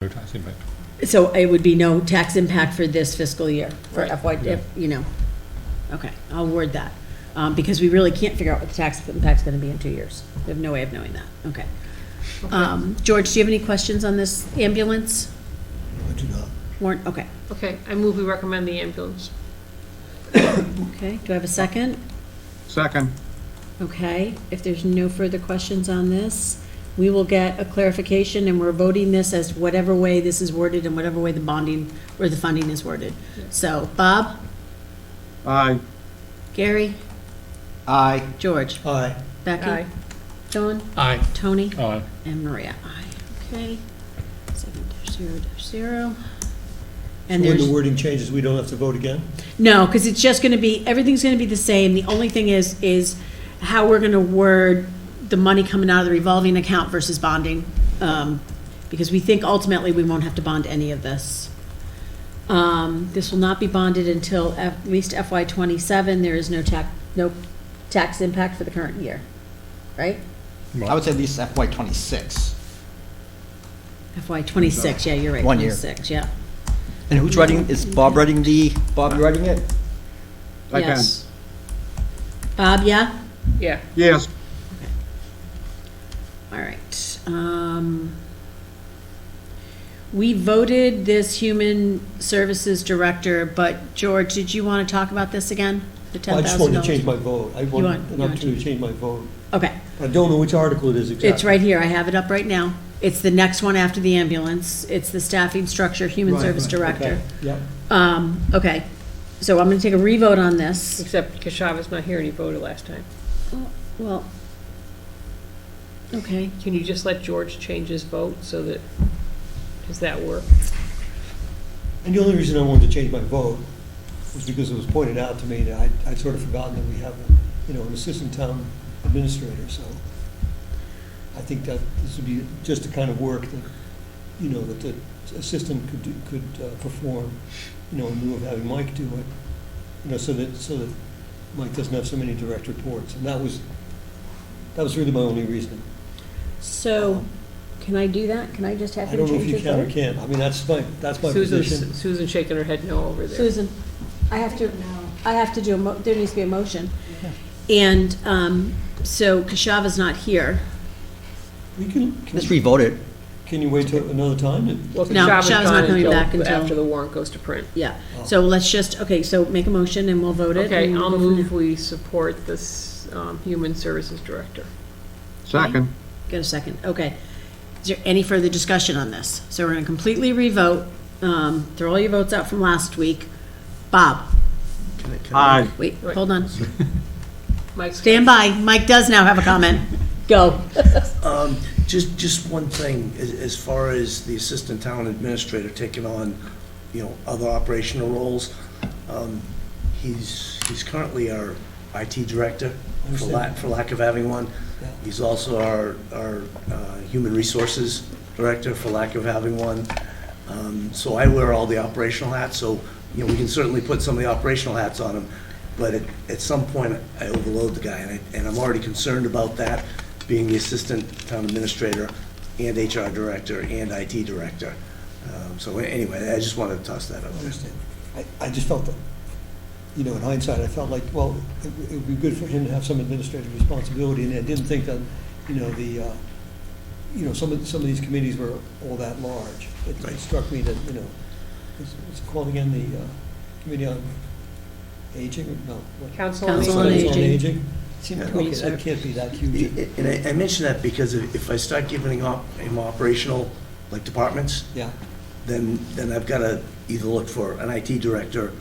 No tax impact. So it would be no tax impact for this fiscal year, for Right. FY, Yeah. you know. Okay, I'll word that, because we really can't figure out what the tax impact's gonna be in 2 years. We have no way of knowing that, okay. George, do you have any questions on this ambulance I do not. warrant? Okay, Okay, I move we recommend the ambulance. okay, do I have a second? Second. Okay, if there's no further questions on this, we will get a clarification, and we're voting this as whatever way this is worded and whatever way the bonding or the funding is worded. So, Bob, Aye. Gary, Aye. George, Aye. Becky, Aye. John, Aye. Tony, Aye. and Maria. Aye. Okay. 7-0-0. So And when the there's, wording changes, we don't have to vote again? no, because it's just gonna be, everything's gonna be the same. The only thing is how we're gonna word the money coming out of the revolving account versus bonding. Because we think ultimately we won't have to bond any of this. This will not be bonded until at least FY '27. There is no tax impact for the current year, right? I would say at least FY '26. FY '26, yeah, you're right. 1 year. 26, yeah. And who's writing, is Bob writing Bob writing it? Second. Yes. Bob, yeah? Yeah. Yes. All right. We voted this human services director, but George, did you want to talk about this again? The Well, I just wanted to change $10,000? my vote. I want an opportunity to change my vote. Okay, I don't know which article it is exactly. it's right here. I have it up right now. It's the next one after the ambulance. It's the staffing structure, human Right, service right, director. okay, Yep. Okay, so I'm going to take a revote on this. Except Kashava's not here and he voted last time. Well, okay. Can you just let George change his vote so that, does that work? And the only reason I wanted to change my vote was because it was pointed out to me that I'd sort of forgotten that we have, an assistant town administrator, so I think that this would be just the kind of work that, that the assistant could perform, in lieu of having Mike do it, so that Mike doesn't have so many direct reports. And that was really my only reasoning. So, can I do that? Can I just have I him don't know if change you his can or vote? can't. I mean, that's my position. Susan's shaking her head no over there. Susan, I have to do there needs to be a motion. And, so Kashava's not here. We can Let's re-vote it. Can you wait till another time? Well, No, Kashava's Kashava's not gone coming back until- after the warrant goes to print. Yeah, so let's just, okay, so make a motion and we'll vote it. Okay, and we'll I'll go from move there. we support this human services director. Second. Get a second, okay. Is there any further discussion on this? So we're gonna completely revote, throw all your votes out from last week. Bob, Aye. wait, Wait. hold on. Mike's. Stand by, Mike does now have a comment. Go. Just one thing, as far as the assistant town administrator taking on, other operational roles. He's currently our IT director, for lack of having one. Yeah. He's also our human resources director, for lack of having one. So I wear all the operational hats, so, we can certainly put some of the operational hats on him. But at some point, I overload the guy, and I'm already concerned about that, being the assistant town administrator and HR director and IT director. So anyway, I just wanted to toss that out I there. understand. I just felt that, in hindsight, I felt like, well, it would be good for him to have some administrative responsibility, and I didn't think that, some of these committees were all that large. It Right. struck me that, it's called again, the Committee on Aging, or no? what? Council on Council on Aging. Council Aging. Seemed like, Committees okay, are- that can't be that huge. And I mention that because if I start giving him operational, like departments, Yeah, then I've got to either look for an IT director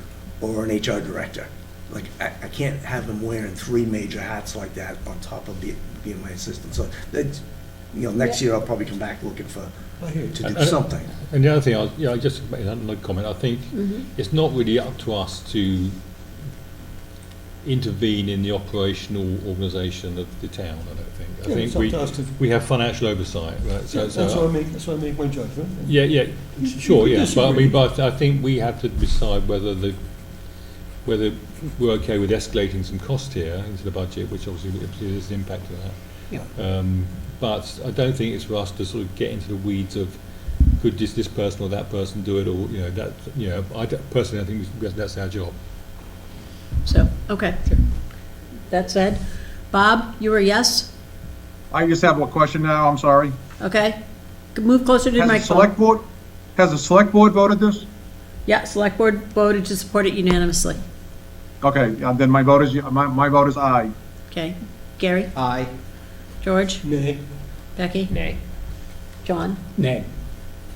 or an HR director. Like, I can't have him wearing 3 major hats like that on top of being my assistant. So that, next year I'll probably come back looking for, I hear you. to do something. And the other thing, I just make another comment. I think it's not really up to us to intervene in the operational organisation of the town. I don't think. I Yeah, think it's up to us to- we have financial oversight, right? Yeah, that's why I make my judgment. Yeah, sure, We yeah, could but disagree. I think we have to decide whether we're okay with escalating some cost here into the budget, which obviously is an impact of that. Yeah. But I don't think it's for us to sort of get into the weeds of could this person or that person do it, or, you know, that, you know, personally, I think that's our job. So, okay. That said, Bob, you were a yes? I just have a question now, I'm sorry. Okay. Move closer to the Has the select microphone. board, has the select board voted this? Yeah, select board voted to support it unanimously. Okay, then my vote is aye. Okay. Gary? Aye. George? Nay. Becky? Nay. John? Nay.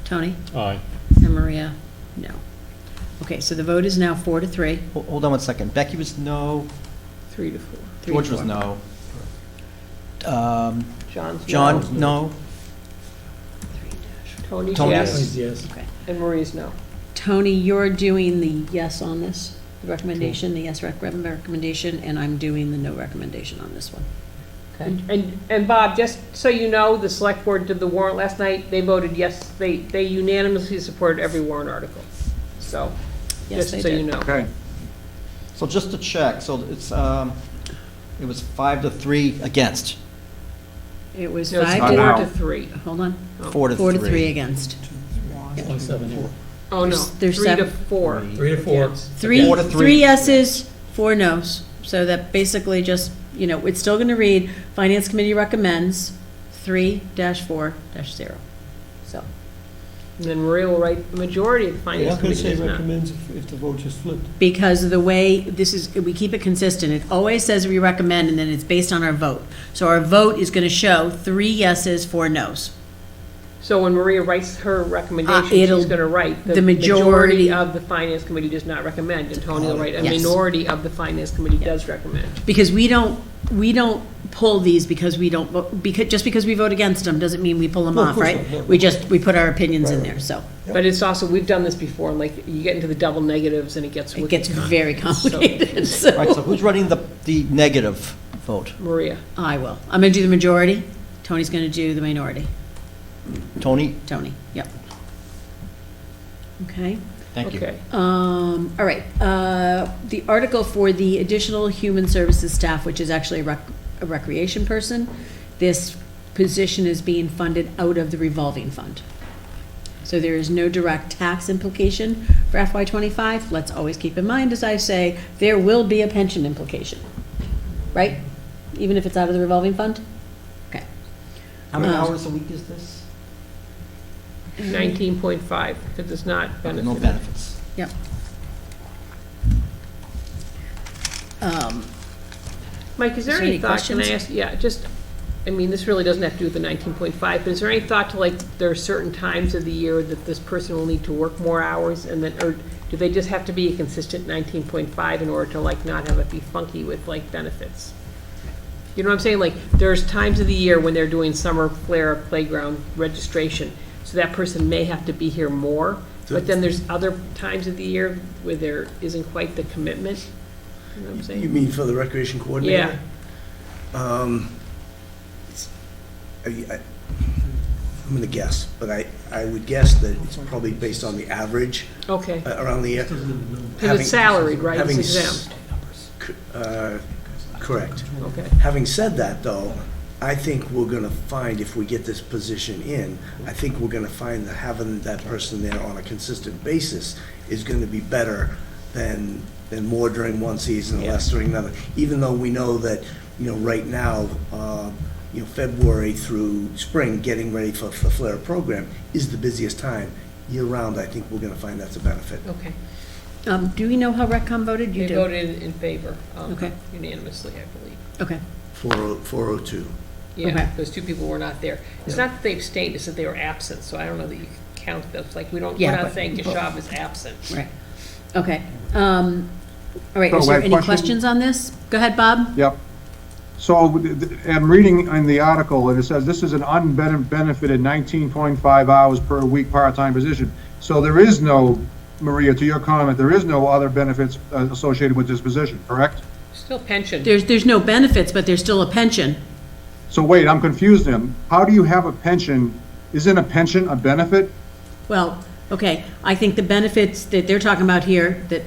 Tony? Aye. And Maria? No. Okay, so the vote is now 4-3. Hold on one second. Becky was no, 3 to 4. George was no. John's no. John, no. Tony's Tony yes, Yes. Okay. and Marie's no. Tony, you're doing the yes on this, the recommendation, the yes recommendation, and I'm doing the no recommendation on this one. Okay? And Bob, just so you know, the select board did the warrant last night. They voted yes. They unanimously supported every warrant article. So, Yes, they just so you did. know. Okay, So just to check, so it's, it was 5-3 against, It was No, it's 5 not to, now. 4 to 3. hold on, 4-3. 4-3 against. Oh, no, There's 3 to seven. 4. 3 to 4. against. Three 4 to 3. three yeses, 4 nos. So that basically just, you know, it's still going to read, Finance Committee recommends 3-4-0. So, And then Maria will write the majority of the You're finance not going to committee say does not. recommends if the vote just flipped. because of the way this is, we keep it consistent. It always says we recommend, and then it's based on our vote. So our vote is going to show 3 yeses, 4 nos. So when Maria writes her recommendation, it'll- she's going to write, the majority- of the finance committee does not recommend, and Tony will write, a Yes. minority of the finance committee does recommend. Because we don't pull these because we don't, just because we vote against them doesn't mean we pull them No, of off, course right? not, no. We put our opinions in Right, there, right. so But it's also, we've done this before, like, you get into the double negatives and it gets it wicked gets very complicated, Right, so. so who's running the negative vote? Maria. I will. I'm going to do the majority. Tony's going to do the minority. Tony? Tony, yep. Okay. Thank you. Okay. All right, the article for the additional human services staff, which is actually a recreation person, this position is being funded out of the revolving fund. So there is no direct tax implication for FY '25. Let's always keep in mind, as I say, there will be a pension implication, right? Even if it's out of the revolving fund? Okay. How many Uh, hours a week is this? 19.5, because it's not No benefit. benefits. Yep. Mike, is there Is there any any thought, can I questions? ask, yeah, just, I mean, this really doesn't have to do with the 19.5, but is there any thought to, like, there are certain times of the year that this person will need to work more hours, and then, or do they just have to be a consistent 19.5 in order to, like, not have it be funky with, like, benefits? You know what I'm saying? Like, there's times of the year when they're doing summer flare playground registration, so that person may have to be here more, but then there's other times of the year where there isn't quite the commitment. You know what I'm saying? You mean for the recreation coordinator? Yeah. I'm gonna guess, but I would guess that it's probably based on the average Okay, around the year. because it's salaried, right? It's having s- exempt. Correct. Okay. Having said that, though, I think we're gonna find, if we get this position in, I think we're gonna find that having that person there on a consistent basis is gonna be better than more during one season and less during another. Even though we know that, right now, February through spring, getting ready for the flare program is the busiest time. Year-round, I think we're gonna find that's a benefit. Okay. Do we know how Recom voted? You They do? voted in favor, Okay. unanimously, I believe. Okay, 402. Yeah, Okay. those two people were not there. It's not that they abstained, it's that they were absent, so I don't know that you can count those, like, we're Yeah, not but- saying Gashab is absent. right. Okay. All right, So is I there have a any question. questions on this? Go ahead, Bob. Yep. So I'm reading in the article, and it says this is an unbenefited 19.5 hours per week part-time position. So there is no, Maria, to your comment, there is no other benefits associated with this position, correct? Still pension. There's no benefits, but there's still a pension. So wait, I'm confused then. How do you have a pension? Isn't a pension a benefit? Well, okay, I think the benefits that they're talking about here, that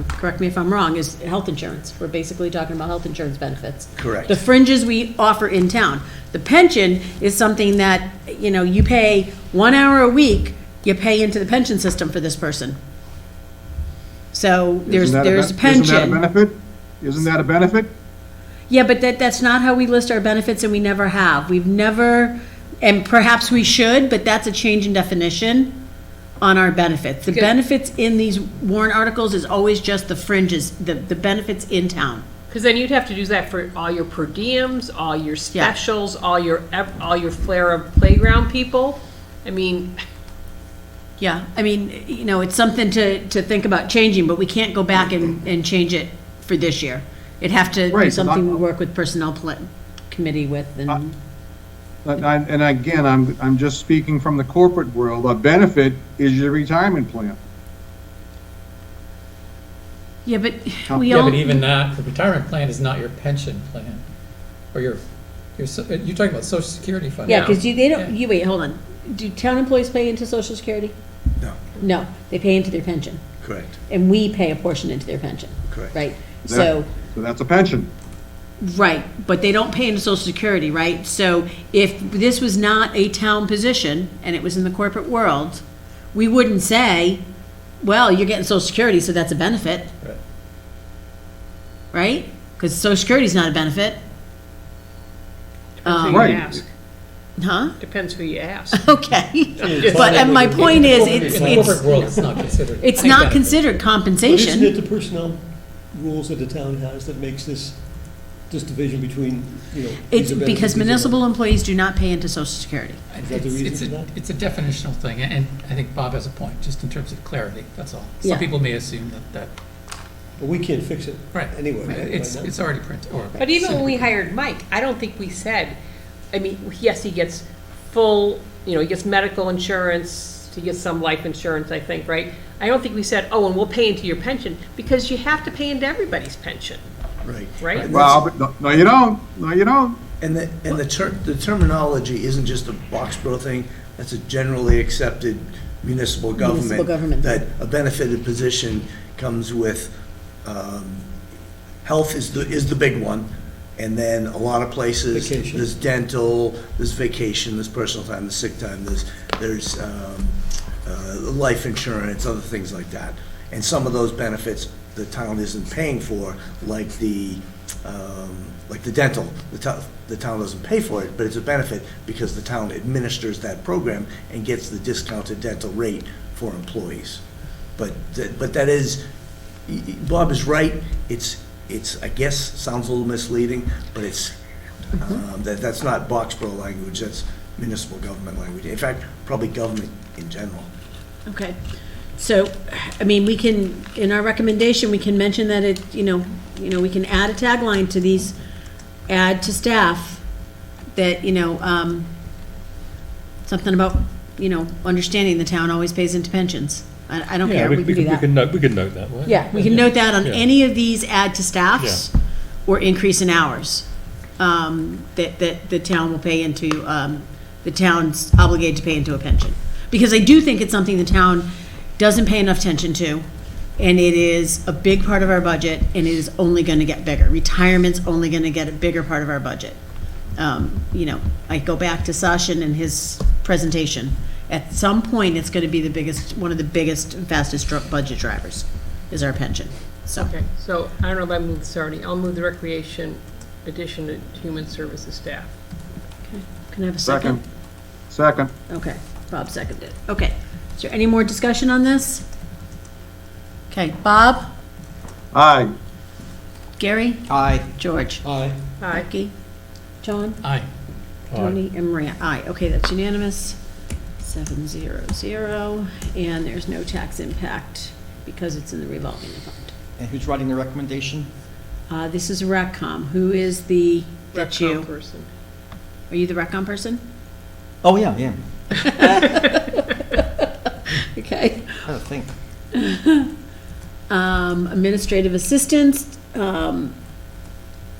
correct me if I'm wrong, is health insurance. We're basically talking about health insurance benefits. Correct. The fringes we offer in town. The pension is something that, you pay 1 hour a week, you pay into the pension system for this person. So there's a pension. Isn't that a benefit? Isn't that a benefit? Yeah, but that's not how we list our benefits, and we never have. We've never, and perhaps we should, but that's a change in definition on our benefits. The Okay. benefits in these warrant articles is always just the fringes, the benefits in town. Because then you'd have to do that for all your per diems, all your specials, all your flair of playground people. I mean, Yeah, I mean, it's something to think about changing, but we can't go back and change it for this year. It'd have to be Right, something we work with personnel committee with, and, And again, I'm just speaking from the corporate world. A benefit is your retirement plan. yeah, but we Yeah, all. but even that, the retirement plan is not your pension plan, or you're talking about social security fund. Yeah, because they don't, Yeah. wait, hold on. Do town employees pay into social security? No, No, they pay into their pension, correct, and we pay a portion into their pension, correct. right? So, So that's a pension. right, but they don't pay into social security, right? So if this was not a town position and it was in the corporate world, we wouldn't say, well, you're getting social security, so that's a benefit. Right. Right? Because social security's not a benefit, depends who you Right. ask. huh? Depends who you ask. Okay. But, and my point is, In the corporate world, it's not considered. it's a not benefit. considered But isn't compensation. it the personnel rules that the town has that makes this division between, these It's are benefits, because these are not? municipal employees do not pay into social security. Is that the reason for that? It's a definitional thing, and I think Bob has a point, just in terms of clarity, that's all. Yeah. Some people may assume that, But we can't fix it right. anyway, right? It's Right now? it's already printed, or. But even when we hired Mike, I don't think we said, I mean, yes, he gets full, he gets medical insurance, he gets some life insurance, I think, right? I don't think we said, oh, and we'll pay into your pension, because you have to pay into everybody's pension, Right. right? Well, but no, you don't. No, you don't. And the terminology isn't just a Boxborough thing, that's a generally accepted municipal government. Municipal government. That a benefited position comes with, health is the big one, and then a lot of places, Vacation. there's dental, there's vacation, there's personal time, there's sick time, there's life insurance, other things like that. And some of those benefits the town isn't paying for, like the dental. The town doesn't pay for it, but it's a benefit because the town administers that program and gets the discounted dental rate for employees. But that is, Bob is right, it's, I guess, sounds a little misleading, but it's, that's not Boxborough language, that's municipal government language. In fact, probably government in general. Okay. So, I mean, we can, in our recommendation, we can mention that it, we can add a tagline to these, add to staff that, something about, understanding the town always pays into pensions. I don't care, we can do that. We can note that, right? Yeah, we can note that on Yeah. any of these add to staffs or increase in hours, that the town will pay into, the town's obligated to pay into a pension. Because I do think it's something the town doesn't pay enough attention to, and it is a big part of our budget, and it is only gonna get bigger. Retirement's only gonna get a bigger part of our budget. I go back to Sachin and his presentation. At some point, it's gonna be one of the biggest, fastest budget drivers, is our pension, so. Okay, so I don't know if I moved this already. I'll move the recreation addition to human services staff. Can I have a second? Second. Okay, Bob seconded. Okay, is there any more discussion on this? Okay, Bob, Aye. Gary, Aye. George, Aye. Aye. Becky, John, Aye. Tony, and Maria. Aye, okay, that's unanimous. 700, and there's no tax impact because it's in the revolving fund. And who's writing the recommendation? This is RecCom. Who is that's Rec you? com person. Are you the RecCom person? Oh, yeah, yeah. Okay. I think. Administrative assistants.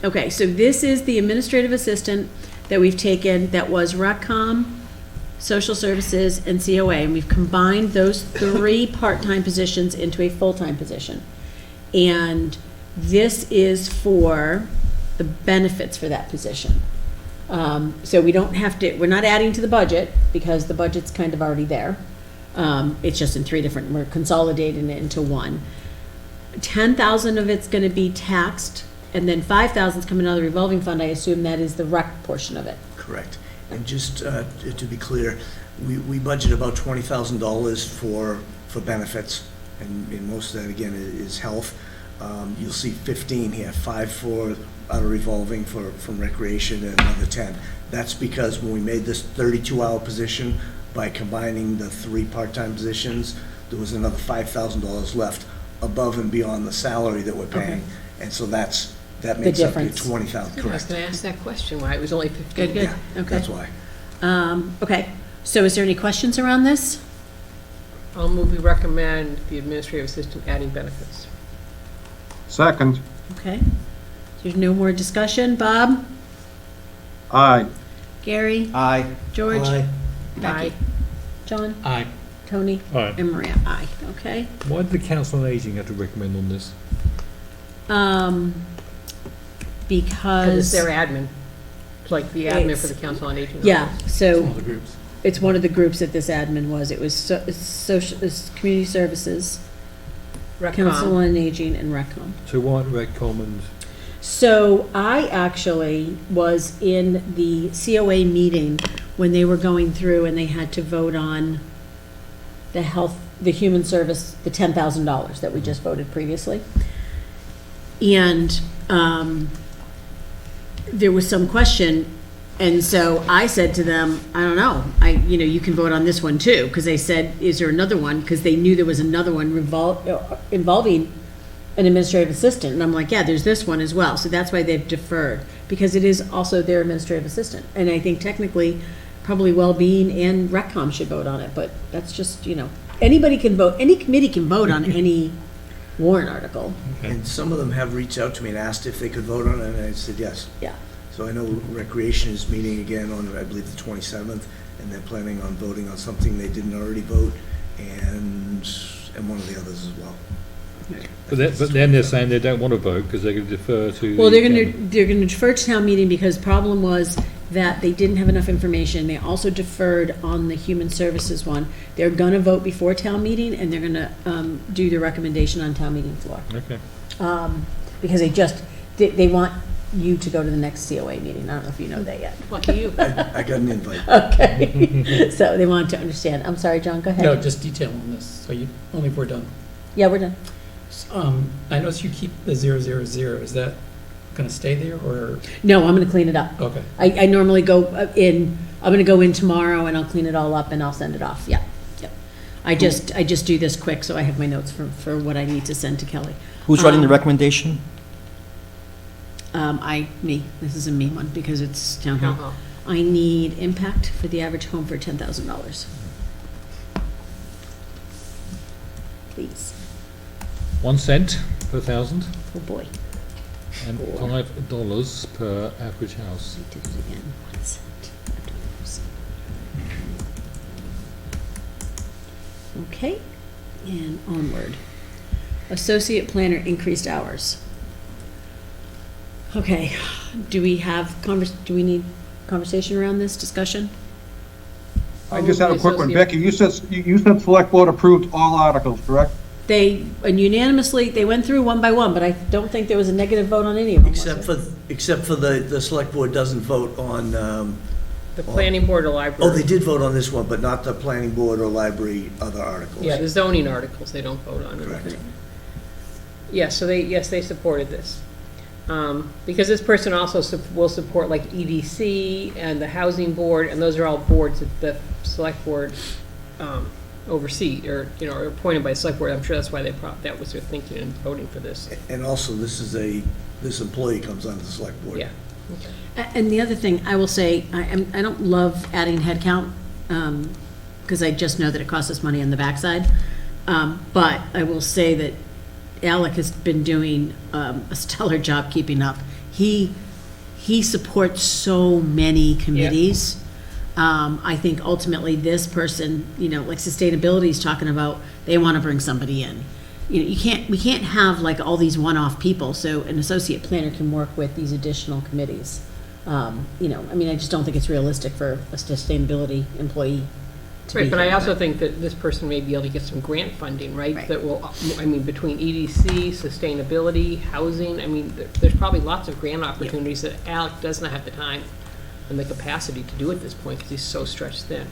Okay, so this is the administrative assistant that we've taken, that was RecCom, Social Services, and COA, and we've combined those three part-time positions into a full-time position. And this is for the benefits for that position. So we don't have to, we're not adding to the budget because the budget's kind of already there. It's just in three different, we're consolidating it into one. 10,000 of it's gonna be taxed, and then 5,000 is coming out of the revolving fund. I assume that is the rec portion of it. Correct. And just to be clear, we budget about $20,000 for benefits, and most of that, again, is health. You'll see 15 here, 5 for out of revolving from recreation, and another 10. That's because when we made this 32-hour position, by combining the 3 part-time positions, there was another $5,000 left above and beyond the salary that we're paying. And so that makes up your difference. 20,000, I was correct? gonna ask that question, why it was only 15. Good, Yeah, okay. that's why. Okay, so is there any questions around this? I'll move we recommend the administrative assistant adding benefits. Second, Okay. There's no more discussion. Bob? aye. Gary? Aye. George? Aye. Becky? John? Aye. Tony? All right. And Maria? Aye, okay. Why did the Council on Aging have to recommend on this? Because. Because it's their admin, it's like the admin for the Council on Aging. Yeah, so All the groups. it's one of the groups that this admin was. It was it's social, it's community services, Council Recom. on Aging, and Recom. So why Redcom and, So I actually was in the COA meeting when they were going through and they had to vote on the health, the human service, the $10,000 that we just voted previously. And there was some question, and so I said to them, I don't know, you can vote on this one too, because they said, is there another one? Because they knew there was another one involving an administrative assistant, and I'm like, yeah, there's this one as well, so that's why they've deferred, because it is also their administrative assistant, and I think technically, probably well-being and Recom should vote on it, but that's just, anybody can vote, any committee can vote on any warrant article, And some of them have reached out to me and asked if they could vote on it, and I said yes. yeah. So I know Recreation is meeting again on, I believe, the 27th, and they're planning on voting on something they didn't already vote, and one of the others as well. but then they're saying they don't want to vote because they're going to defer to. Well, the they're Cabinet. gonna defer to town meeting because the problem was that they didn't have enough information. They also deferred on the human services one. They're gonna vote before town meeting and they're gonna, do the recommendation on town meeting floor. Okay. Because they want you to go to the next COA meeting. I don't know if you know that yet. Lucky you. I got an invite. Okay. So they want to understand. I'm sorry, John, go ahead. No, just detail on this, so only if we're done. Yeah, we're done. I noticed you keep the 000, is that gonna stay there, or, No, I'm gonna clean it up. okay. I normally go in, I'm gonna go in tomorrow and I'll clean it all up and I'll send it off, yeah, yep. I just do this quick, so I have my notes for what I need to send to Kelly. Who's writing the recommendation? Me, this is a me one, because it's town hall. Uh-huh. I need impact for the average home for $10,000. Please, 1 cent per thousand oh boy, and $5 per average house. I did it again, 1 cent. Okay, and onward. Associate planner increased hours. Okay, do we need conversation around this discussion? I just had a quick one. Associate- Becky, you said select board approved all articles, correct? And unanimously, they went through one by one, but I don't think there was a negative vote on any of them, was Except for the select board doesn't vote on, The planning board or library. oh, they did vote on this one, but not the planning board or library other articles. Yeah, the zoning articles, they don't vote on. Correct. Yeah, so they supported this. Because this person also will support like EDC and the housing board, and those are all boards that the select board oversee, or, are appointed by the select board. I'm sure that's why that was their thinking in voting for this. And also, this employee comes onto the select board. Yeah. And the other thing, I will say, I don't love adding headcount, because I just know that it costs us money on the backside. But I will say that Alec has been doing a stellar job keeping up. He supports so many committees. I think ultimately this person, like sustainability is talking about, they want to bring somebody in. we can't have like all these one-off people, so an associate planner can work with these additional committees. I just don't think it's realistic for a sustainability employee to be Right, but I here, also think that this person may be able to get some grant funding, right? Right. That will, between EDC, sustainability, housing, there's probably lots of grant opportunities that Alec does not have the time and the capacity to do at this point because he's so stretched thin.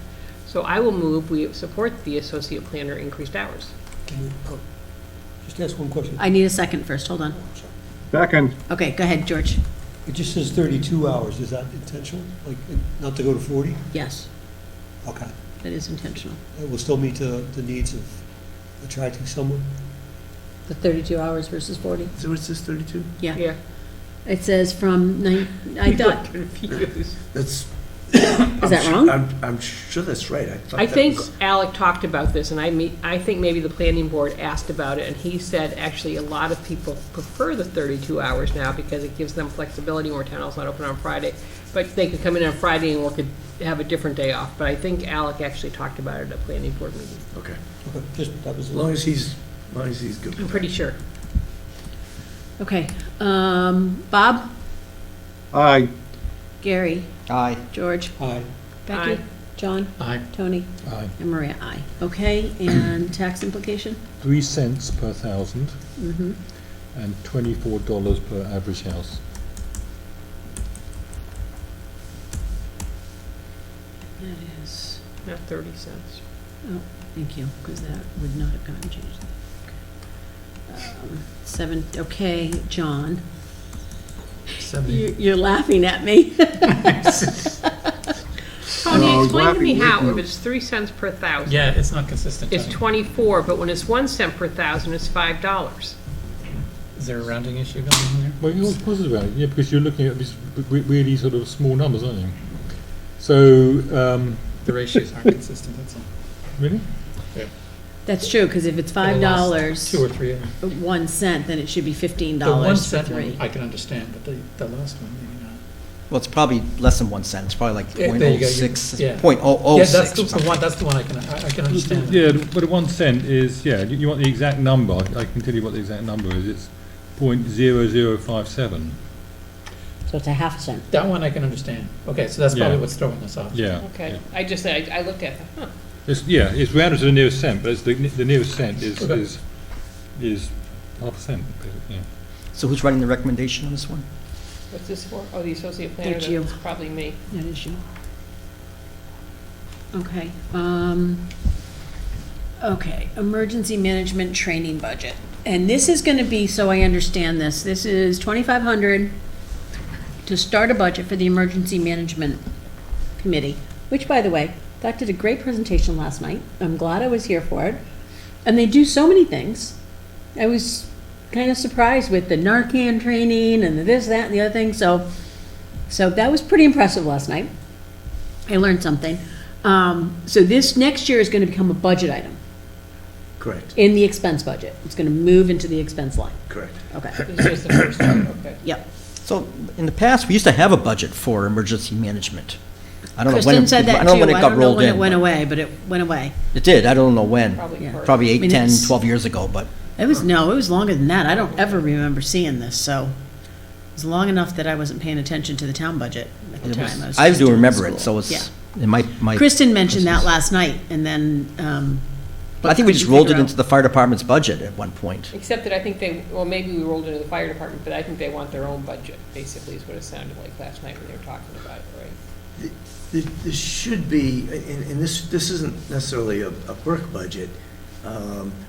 So I will move, we support the associate planner increased hours. Can you, just ask one question? I need a second first, hold on. Second, Okay, go ahead, George. It just says 32 hours, is that intentional? Like, not to go to 40? Yes, Okay. that is intentional. It will still meet the needs of attracting someone? The 32 hours versus 40? Is that what it says, 32? Yeah. Yeah. It says from I thought, Confused. That's. is that wrong? I'm sure that's right. thought I that think was- Alec talked about this, and I think maybe the planning board asked about it, and he said actually a lot of people prefer the 32 hours now because it gives them flexibility where town hall's not open on Friday. But they could come in on Friday and work, have a different day off. But I think Alec actually talked about it at a planning board meeting. Okay. Okay, just, that was. As long as he's good. I'm pretty sure. Okay, Bob, aye. Gary, Aye. George, Aye. Becky, Aye. John, Aye. Tony, Aye. and Maria, aye. Okay, and tax implication? 3 cents per thousand Mm-hmm. and $24 per average house. That is, Not 30 cents. oh, thank you, because that would not have gotten changed. Seven, okay, John, 70. you're laughing at me. Tony, No, explain to me laughing how, with if you. it's 3 cents per thousand, Yeah, it's not consistent. it's Tony. 24, but when it's 1 cent per thousand, it's $5. Is there a rounding issue going on there? Well, you're positive about it, yeah, because you're looking at these really sort of small numbers, aren't you? So, The ratios aren't consistent, that's all. really? That's true, because if it's For the last $5, 2 or 3 of them. 1 cent, then it should be $15 The 1 for cent one, 3. I can understand, but the last one, maybe not. Well, it's probably less than 1 cent. It's probably like Yeah, there you go. 0.06, Yeah. 0.006. Yeah, that's or the something. one, that's the one I can understand. Yeah, but the 1 cent is, yeah, you want the exact number, I can tell you what the exact number is, it's 0.0057. So it's a half cent. That one I can understand. Okay, so that's probably Yeah. what's throwing us off. Yeah. Okay, I looked at it, huh. It's rounded to the nearest cent, but it's the nearest cent Okay. is half a cent, basically, yeah. So who's writing the recommendation on this one? What's this for? Oh, the associate planner, It's you. that's probably me. That is you. Okay, okay, emergency management training budget. And this is gonna be, so I understand this is 2,500 to start a budget for the emergency management committee, which, by the way, Doc did a great presentation last night. I'm glad I was here for it. And they do so many things. I was kind of surprised with the Narcan training and the this, that, and the other thing, so that was pretty impressive last night. I learned something. So this next year is gonna become a budget item Correct, in the expense budget. It's gonna move into the expense line. correct. Okay, This is the first one, okay. yep. So in the past, we used to have a budget for emergency management. I don't know when Kristen it, said I that don't know too. when it I got don't know rolled when it in. went but away, but it went away. It did, I don't know when. Probably Yeah. first. Probably 8, I mean, 10, it's- 12 years ago, but It was longer than that. I don't ever remember seeing this, so it was long enough that I wasn't paying attention to the town budget at the it was- time. was I just do doing remember it, school. so Yeah. it's, it might. Kristen mentioned that last night, and then, But I think we just couldn't rolled it figure into the fire department's budget at one point. Except that I think maybe we rolled into the fire department, but I think they want their own budget, basically, is what it sounded like last night when they were talking about it, right? There should be, and this isn't necessarally a work budget,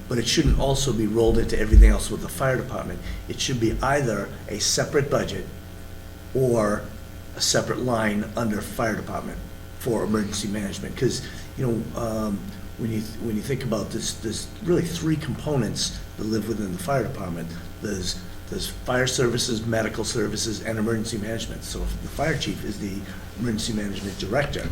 but it shouldn't also be rolled into everything else with the fire department. It should be either a separate budget or a separate line under fire department for emergency management. Because, when you think about this, there's really 3 components that live within the fire department. There's fire services, medical services, and emergency management. So the fire chief is the emergency management director,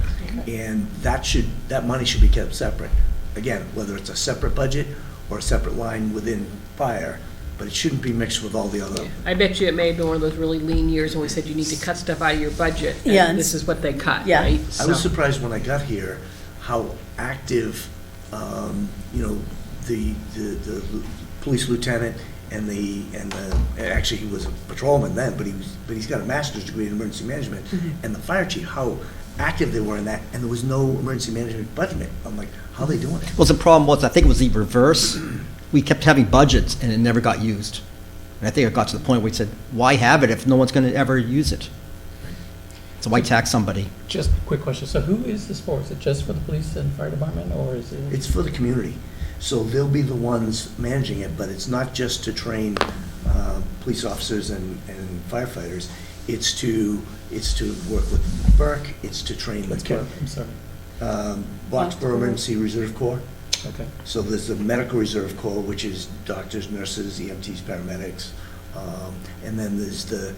and that money should be kept separate. Again, whether it's a separate budget or a separate line within fire, but it shouldn't be mixed with all the other. I bet you it may have been one of those really lean years when we said you need to cut stuff out of your budget. and Yeah, and this is what they cut, yeah. right? I was So- surprised when I got here how active, the police lieutenant and actually he was a patrolman then, but he's got a master's degree in emergency management, and the fire chief, how active they were in that, and there was no emergency management budget. I'm like, how are they doing it? Well, the problem was, I think it was the reverse. We kept having budgets and it never got used. And I think it got to the point where we said, why have it if no one's going to ever use it? So why tax somebody? Just a quick question. So who is this for? Is it just for the police and fire department, or is it? It's for the community. So they'll be the ones managing it, but it's not just to train police officers and firefighters. It's to work with Burke, it's to train What's the Burke? I'm sorry. Blacksboro Emergency Reserve Corps. Okay. So there's the Medical Reserve Corps, which is doctors, nurses, EMTs, paramedics. And then there's the,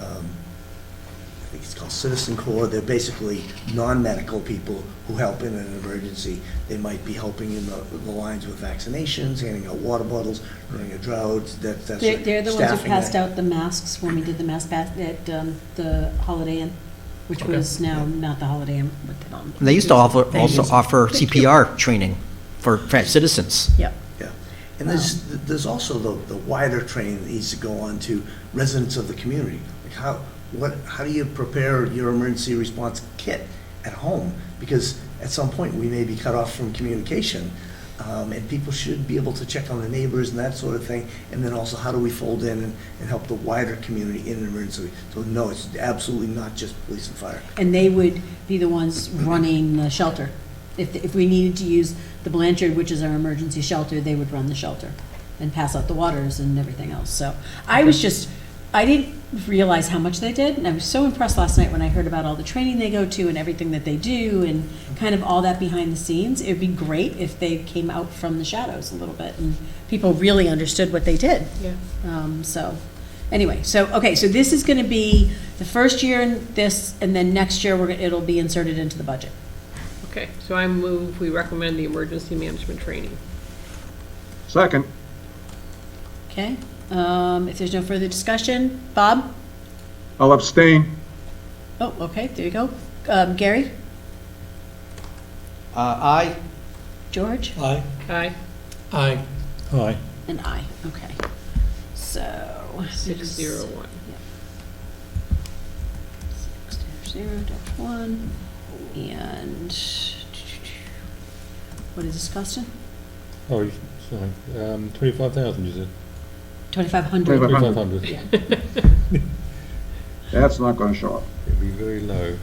I think it's called Citizen Corps. They're basically non-medical people who help in an emergency. They might be helping in the lines with vaccinations, handing out water bottles, running a drought, that's They're the ones who staffing passed that. out the masks when we did the mask pass at the Holiday Inn, which Okay. was now not the Holiday Inn, what they call them. And they used to also Thank you. offer CPR training for citizens. Yep. Yeah. And there's also the wider training that needs to go on to residents of the community. Like how do you prepare your emergency response kit at home? Because at some point, we may be cut off from communication, and people should be able to check on the neighbors and that sort of thing. And then also, how do we fold in and help the wider community in an emergency? So no, it's absolutely not just police and fire. And they would be the ones running the shelter. If we needed to use the Blanchard, which is our emergency shelter, they would run the shelter and pass out the waters and everything else. So I didn't realize how much they did, and I was so impressed last night when I heard about all the training they go to and everything that they do and kind of all that behind the scenes. It would be great if they came out from the shadows a little bit and people really understood what they did. Yeah. So, anyway, so this is gonna be the first year in this, and then next year, it'll be inserted into the budget. Okay, so I move, we recommend the emergency management training. Second. Okay, if there's no further discussion, Bob? I'll abstain. Oh, okay, there you go. Gary? Aye. George? Aye. Aye. Aye. Aye. And I, okay. So. 601. 6-0-1, and what is this costing? Oh, sorry. 25,000, you said? 2,500. 2,500. That's not going to show up. It'd be very low.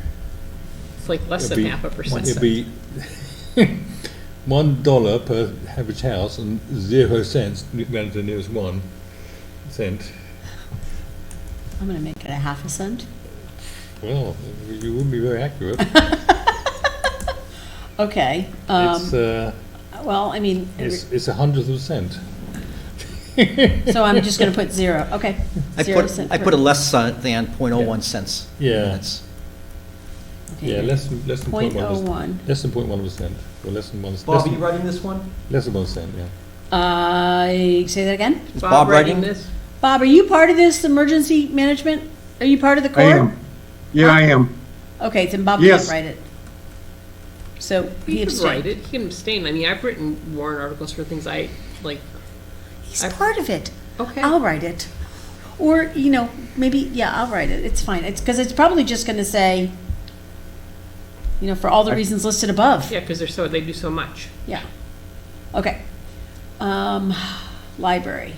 It's like less It'd than be- half a percent. It'd be $1 per average house and 0 cents round to the nearest 1 cent. I'm gonna make it a half a cent. Well, you wouldn't be very accurate. Okay, well, I mean, It's a hundredth of a cent. so I'm just gonna put 0, okay. I 0 cent put per- a less than 0.01 cents. Yeah. That's- okay, Yeah, less than 0.1%. 0.01. Less than 0.1%, or less than 1. Bob, are you writing this one? Less than 1%, yeah. Say that again? Is Bob writing? this? Bob, are you part of this emergency management? Are you part of the I Corps? am. Yeah, I am. Okay, then Bob Yes. can't write it. So He he can write abstained. it, he can abstain. I mean, I've written warrant articles for things I, like, He's part of it. okay. I'll write it. Or, maybe, yeah, I'll write it. It's fine. It's, because it's probably just gonna say, for all the reasons listed above. Yeah, because they do so much. Yeah. Okay. Library.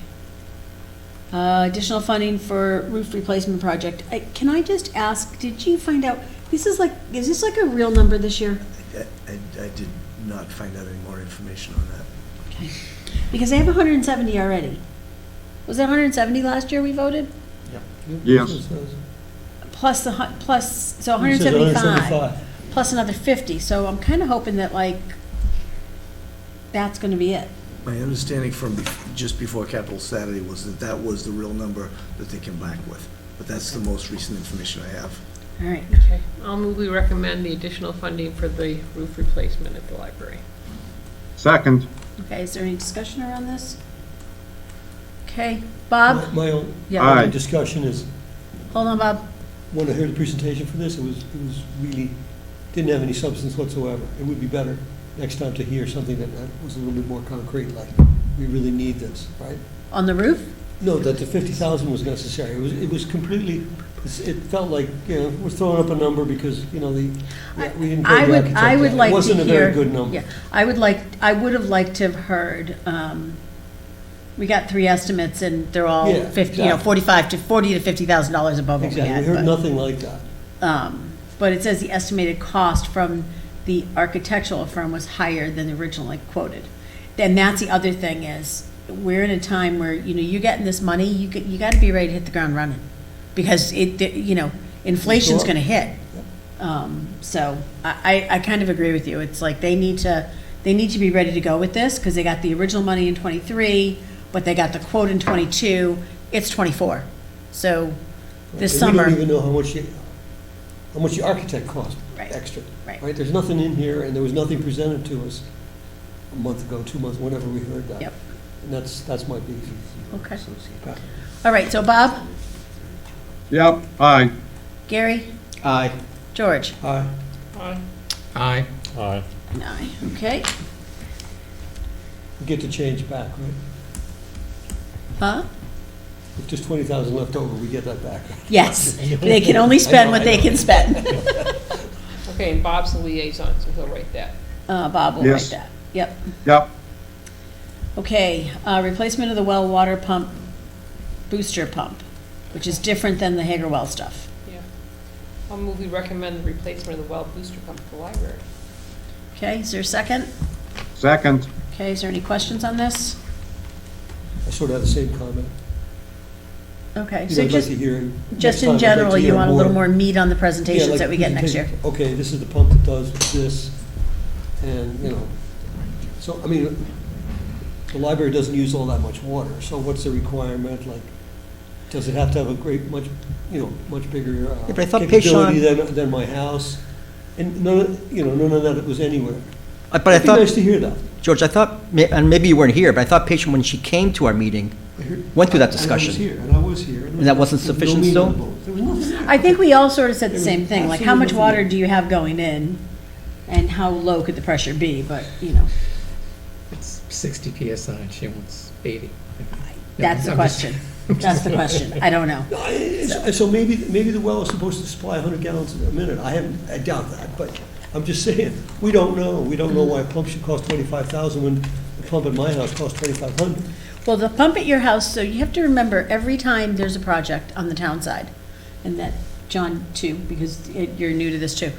Additional funding for roof replacement project. Can I just ask, did you find out, is this like a real number this year? I did not find out any more information on that. Okay. Because they have 170 already. Was it 170 last year we voted? Yes. Plus so It says 175. Plus another 50, so I'm kind of hoping that that's gonna be it. My understanding from just before Capital Saturday was that was the real number that they came back with. But that's the most recent information I have. All right. Okay, I'll move, we recommend the additional funding for the roof replacement at the library. Second. Okay, is there any discussion around this? Okay, Bob? My own Yeah, Aye. discussion is, hold on, Bob. when I heard the presentation for this, it was really, didn't have any substance whatsoever. It would be better next time to hear something that was a little bit more concrete, like we really need this, right? On the roof? No, that the 50,000 was necessary. It was completely, it felt like, we're throwing up a number because, we didn't pay the architect. I would like to hear. It wasn't a very good number. Yeah, I would have liked to have heard, we got 3 estimates and they're all Yeah, 50, exactly. $40 to $50,000 above what we Exactly, had. we heard but- nothing like that. But it says the estimated cost from the architectural firm was higher than originally quoted. And that's the other thing is, we're in a time where, you're getting this money, you got to be ready to hit the ground running. Because inflation's Sure. going to hit. So I kind of agree with you. It's like they need to be ready to go with this because they got the original money in '23, but they got the quote in '22. It's '24. So this And summer. we don't even know how much the architect cost Right, extra. right. There's nothing in here, and there was nothing presented to us a month ago, 2 months, whenever we heard that. Yep. And that's my beef. Okay. All right, so Bob, Yep, aye. Gary, Aye. George, Aye. Aye. Aye. and I. Okay. We get to change back, right? Huh? If there's 20,000 left over, we get that back. Yes. They can only spend what they can spend. Okay, and Bob's the liaison, so he'll write that. Bob will write Yes. that. Yep. Yep, Okay, replacement of the well water pump, booster pump, which is different than the Hager well stuff. Yeah. I'll move we recommend the replacement of the well booster pump at the library. Okay, is there a second? second. Okay, is there any questions on this? I sort of have the same comment. Okay, You so know, I'd like just, to hear. just next in time, I'd like general, to you hear want a little more meat on the Yeah, presentations like that we get can next take, year? Okay, this is the pump that does this, and, so, I mean, the library doesn't use all that much water, so what's the requirement, like, does it have to have a much bigger but I thought capability Payshon- than my house? And none of that was anywhere. But I It'd be thought, nice to hear that. George, I thought, and maybe you weren't here, but I thought Patient, when she came to our meeting, went through that discussion. And I was here. And that wasn't there was sufficient meat still? on the bone. There was nothing there. I think we all sort of said the There same was thing, like how much absolutely nothing water there. do you have going in? And how low could the pressure be, but, It's 60 PSI and she wants 80. that's the I'm just- question. That's the question. I don't know. No, so maybe the well is supposed to supply 100 gallons a minute. I doubt that, but I'm just saying, we don't know. We don't know why a pump should cost 25,000 when the pump at my house costs 2,500. Well, the pump at your house, so you have to remember, every time there's a project on the town side, and that, John, too, because you're new to this too,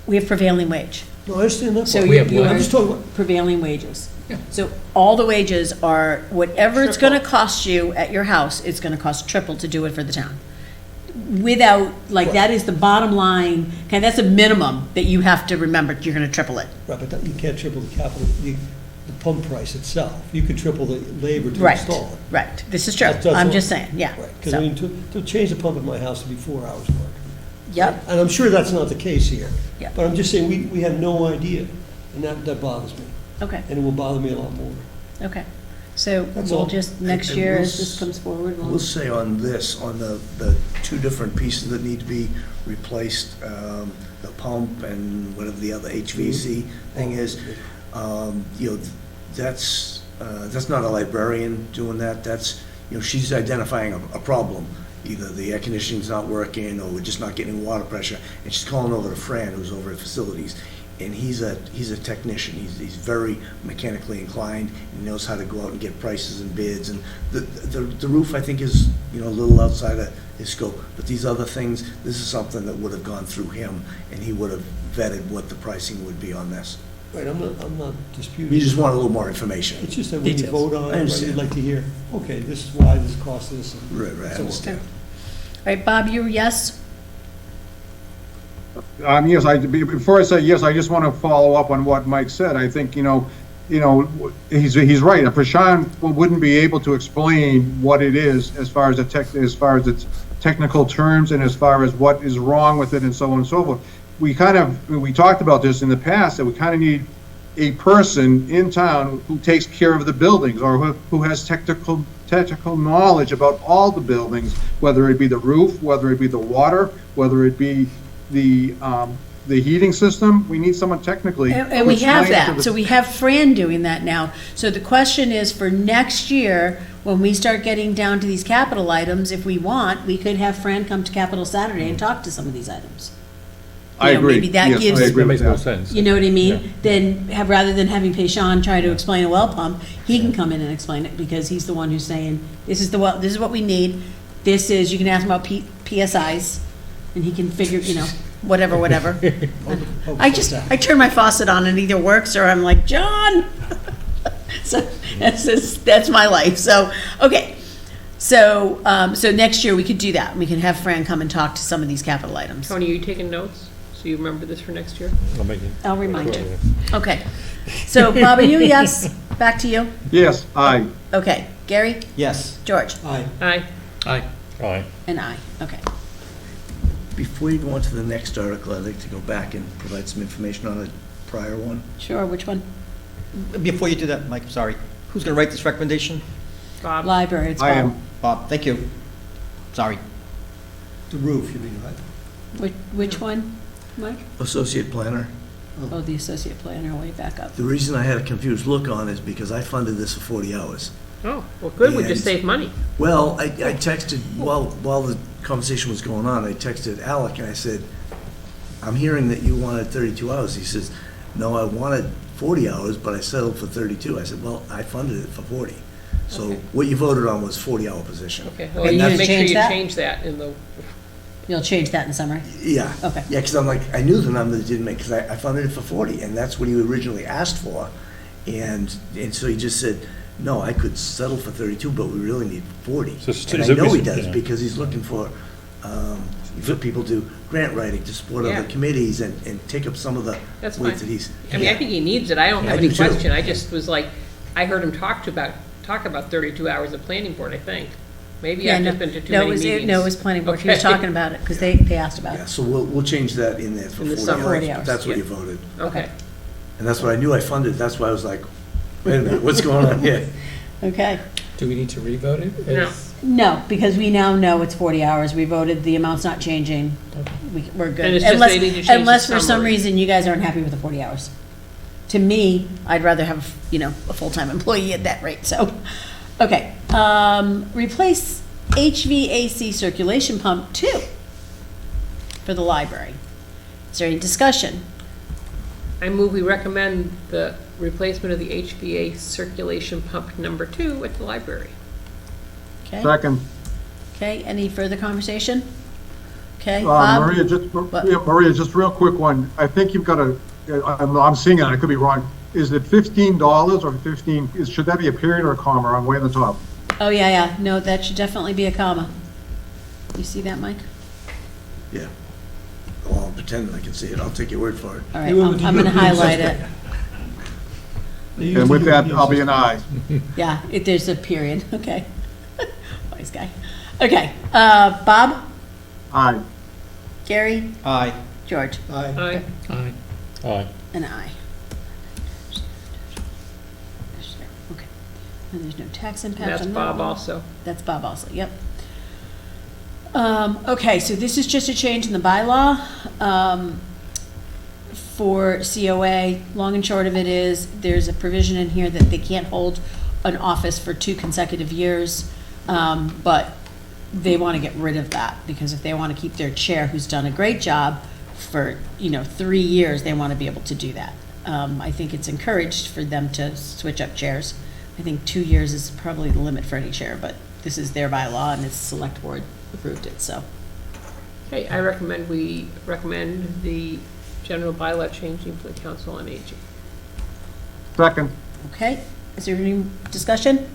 we have prevailing wage. No, I understand that So part. We have you're what? I'm just talking about, prevailing wages. Yeah. So all the wages are, whatever it's gonna Triple. cost you at your house, it's gonna cost triple to do it for the town. Without, like, that is the bottom line, okay, that's a minimum that you have to remember, you're gonna triple it. right, but you can't triple the capital, the pump price itself. You could triple the labor to Right, install it. right, this is true, That's I'm all. just saying, yeah. Right, because I So, mean, to change the pump at my house would be 4 hours work. Yep, And I'm sure that's not the case here. Yeah. But I'm just saying, we have no idea, and that bothers me. okay, And it will bother me a lot more. okay. So That's we'll all. just, next And year, we'll as this s- comes forward, We'll we'll, say on this, on the two different pieces that need to be replaced, the pump and whatever the other HVAC thing is, that's not a librarian doing that, that's, she's identifying a problem. Either the air conditioning's not working, or we're just not getting water pressure, and she's calling over to Fran, who's over at facilities. And he's a technician, he's very mechanically inclined, he knows how to go out and get prices and bids, and the roof, I think, is, a little outside of his scope, but these other things, this is something that would have gone through him, and he would have vetted what the pricing would be on this. Right, I'm not disputing. We just want a little more information. It's just that when you Details. vote on I it, right, understand. you'd like to hear, okay, this is why this costs this. and Right, I so on. understand. all right, Bob, you, yes? Yes, before I say yes, I just want to follow up on what Mike said. I think, he's right. Prashant wouldn't be able to explain what it is as far as its technical terms and as far as what is wrong with it and so on and so forth. We talked about this in the past, that we kind of need a person in town who takes care of the buildings, or who has technical knowledge about all the buildings, whether it be the roof, whether it be the water, whether it be the the heating system, we need someone technically. And we to have explain to that, the- so we have Fran doing that now. So the question is, for next year, when we start getting down to these capital items, if we want, we could have Fran come to Capital Saturday and talk to some of these items. I You know, agree. maybe that Yes, gives- I That agree with makes more that. sense. You know what I Yeah. mean? Then have, rather than having Payshon try to explain a well pump, he can come in and explain it, because he's the one who's saying, this is the well, this is what we need. This is, you can ask him about PSIs, and he can figure, you know, whatever. I turn my faucet on and it either works, or I'm like, John! So, that's my life, so, okay. So, so next year we could do that, we can have Fran come and talk to some of these capital items. Tony, are you taking notes, so you remember this for next year? I'll make it. I'll remind you. Okay, so Bob, are you, yes? Back to you? Yes, aye. Okay, Gary, Yes. George, Aye. Aye. Aye. Aye. and I, okay. Before you go on to the next article, I'd like to go back and provide some information on a prior one. Sure, which one? Before you do that, Mike, sorry, who's going to write this recommendation? Bob? Library, it's I Bob. am. Bob, thank you. Sorry. The roof, you mean, right? Which one, Mike? Associate planner. Oh, the associate planner, way back up. The reason I had a confused look on is because I funded this for 40 hours. Oh, well, good, we just And- saved money. Well, I texted, while the conversation was going on, I texted Alec and I said, I'm hearing that you wanted 32 hours. He says, no, I wanted 40 hours, but I settled for 32. I said, well, I funded it for 40. So Okay. what you voted on was 40-hour position. Okay, Are well, you gonna make sure change you that? change that in the, You'll change that in summary? Yeah. Okay. Yeah, because I'm like, I knew the number that didn't make, because I funded it for 40, and that's what he originally asked for. And so he just said, no, I could settle for 32, but we really need 40. So it's- And I so know he it's- does, yeah. because he's looking for people to grant writing, to support other Yeah. committees, and take up some of the That's weight fine. that he's. I mean, I think he needs it, I don't have I any do too. question, I just was like, I heard him talk about 32 hours of planning board, I think. Maybe Yeah, I've no, just been to too no, it many was, meetings. no, it was planning board, he was Okay. talking about it, because they asked about Yeah, it. so we'll change that in there for In the 40 summary. hours. 40 hours, That's what yeah. you voted. Okay, And that's what I knew I funded, that's why I was like, wait a minute, what's going on here? Okay, Do we need to revote it? No. no, because we now know it's 40 hours, we voted, the amount's not changing, we're good. And it's just Unless- they need to change the Unless for some summary. reason you guys aren't happy with the 40 hours. To me, I'd rather have, you know, a full-time employee at that rate, so, okay. Replace HVAC circulation pump 2 for the library. Is there any discussion? I move we recommend the replacement of the HVA circulation pump number 2 at the library. Okay, Second. okay, any further conversation? Okay, Bob? Maria, just real quick one. I think you've got I'm seeing it, I could be wrong. Is it $15 or 15, should that be a period or a comma? I'm way at the top. Oh, yeah, no, that should definitely be a comma. You see that, Mike? Yeah. Well, I'm pretending I can see it, I'll take your word for it. All right, I'm gonna highlight it. And with that, I'll be an aye. Yeah, if there's a period, okay. Wise guy. Okay, Bob, Aye. Gary, Aye. George, Aye. Aye. Aye. and I. Okay, and there's no tax And impact that's on that Bob one. also. That's Bob also, yep. Okay, so this is just a change in the bylaw, for COA. Long and short of it is, there's a provision in here that they can't hold an office for 2 consecutive years, but they want to get rid of that, because if they want to keep their chair, who's done a great job for, 3 years, they want to be able to do that. I think it's encouraged for them to switch up chairs. I think 2 years is probably the limit for any chair, but this is their bylaw, and it's select board approved it, so. Okay, I recommend we recommend the general bylaw changing for the Council on Aging. Second. Okay, is there any discussion?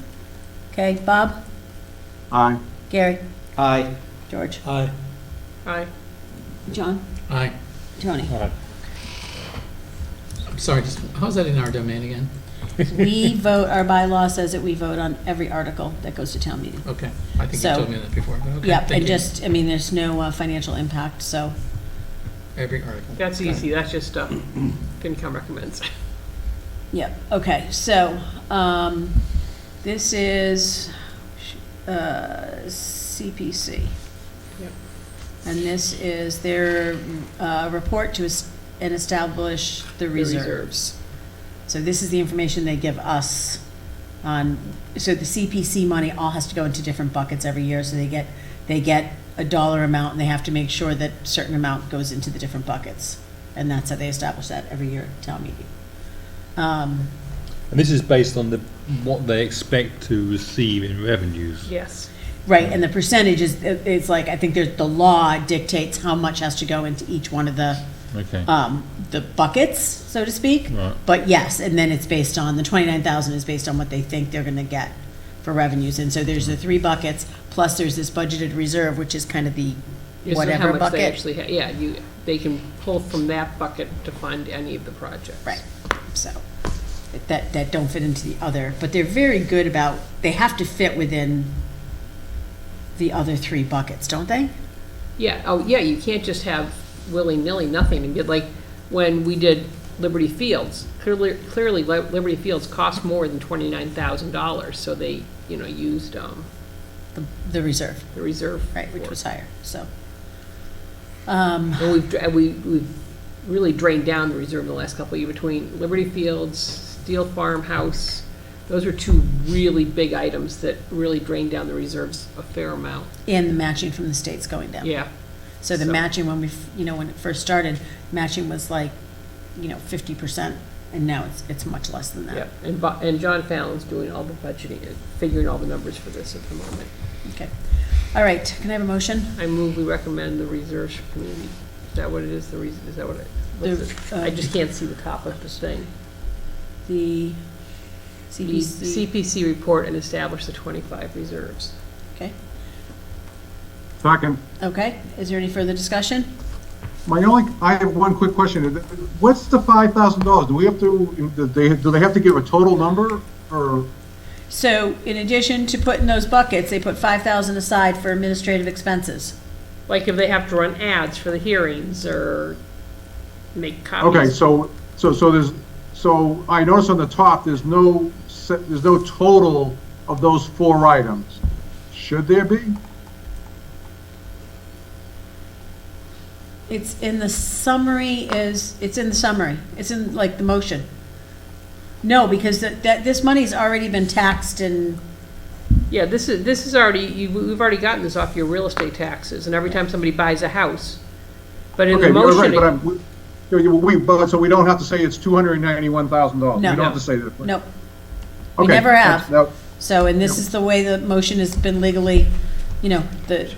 Okay, Bob, Aye. Gary, Aye. George, Aye. Aye. John, Aye. Tony. Aye. I'm sorry, just, how's that in our domain again? We vote, our bylaw says that we vote on every article that goes to town meeting. Okay, I think you So- told me that before, but okay. Yep, thank and you. just, there's no financial impact, so, Every article. That's Got it. easy, that's just stuff FinCom recommends. yep, okay, so, this is, CPC. Yep. And this is their, report to and establish the reserves. So this is the information they give us on, so the CPC money all has to go into different buckets every year, so they get a dollar amount, and they have to make sure that a certain amount goes into the different buckets. And that's how they establish that every year at town meeting. And this is based on what they expect to receive in revenues. Yes. Right, and the percentage is, it's like, I think there's, the law dictates how much has to go into each one of the Okay. the buckets, so to speak. Right. But yes, and then it's based on, the 29,000 is based on what they think they're gonna get for revenues. And so there's the 3 buckets, plus there's this budgeted reserve, which is kind of the Yeah, so whatever how much they bucket. actually yeah, they can pull from that bucket to fund any of the projects. Right, so, that don't fit into the other, but they're very good about, they have to fit within the other 3 buckets, don't they? Yeah, oh, yeah, you can't just have willy-nilly nothing, and get like, when we did Liberty Fields, clearly Liberty Fields cost more than $29,000, so they, used, The reserve, the reserve. right, which for it. was higher, so. And we've really drained down the reserve in the last couple of years between Liberty Fields, Steel Farmhouse. Those are 2 really big items that really drained down the reserves a fair amount. And the matching from the state's going down. Yeah, So the So- matching, when when it first started, matching was like, 50%, and now it's much less than that. yeah. And John Fallon's doing all the budgeting, and figuring all the numbers for this at the moment. Okay. All right, can I have a motion? I move we recommend the reserves for community. Is that what it is, is that what it? what's The, it? I just can't see the top of this thing. The The CPC, CPC report and establish the 25 reserves. okay, Second. okay, is there any further discussion? I have one quick question. What's the $5,000? Do we have to, do they have to give a total number, or? So in addition to putting those buckets, they put 5,000 aside for administrative expenses. Like if they have to run ads for the hearings or make copies. Okay, so I notice on the top, there's no total of those 4 items. Should there be? It's in the summary, it's in the summary, it's in like the motion. No, because this money's already been taxed and, Yeah, this is already, we've already gotten this off your real estate taxes, and every time somebody buys a house. But in Okay, the you're right, motion, so we don't have to say it's $291,000. No. We don't have to say that. nope. We Okay, never have. that's- So, and this is the way the motion has been legally, That's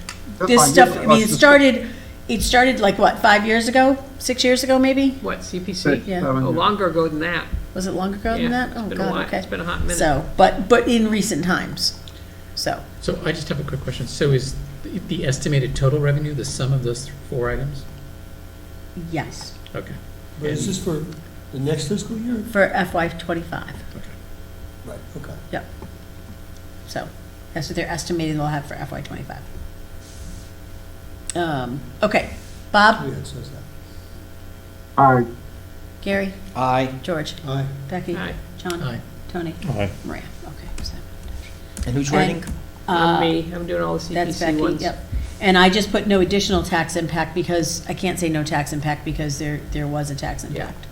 this fine. stuff, Yeah, I mean, let's just- it started like what, 5 years ago, 6 years ago maybe? what, CPC? Six, Yeah. seven, Oh, longer ago than that. Was it longer ago than Yeah, that? it's Oh, been a God, while. okay. It's been a hot minute. So, but in recent times, so, So I just have a quick question. So is the estimated total revenue the sum of those 4 items? yes, Okay. But is this for the next fiscal year? for FY '25, Right, okay. yep. So, that's what they're estimating they'll have for FY '25. Okay, Bob, Yeah, it says that. All right, Gary, Aye. George, Aye. Becky, Aye. John, Aye. Tony, Aye. Maria, okay. So, And who's writing? Me, I'm doing all the That's CPC Becky, ones. yep. And I just put no additional tax impact because, I can't say no tax impact because there was a tax impact.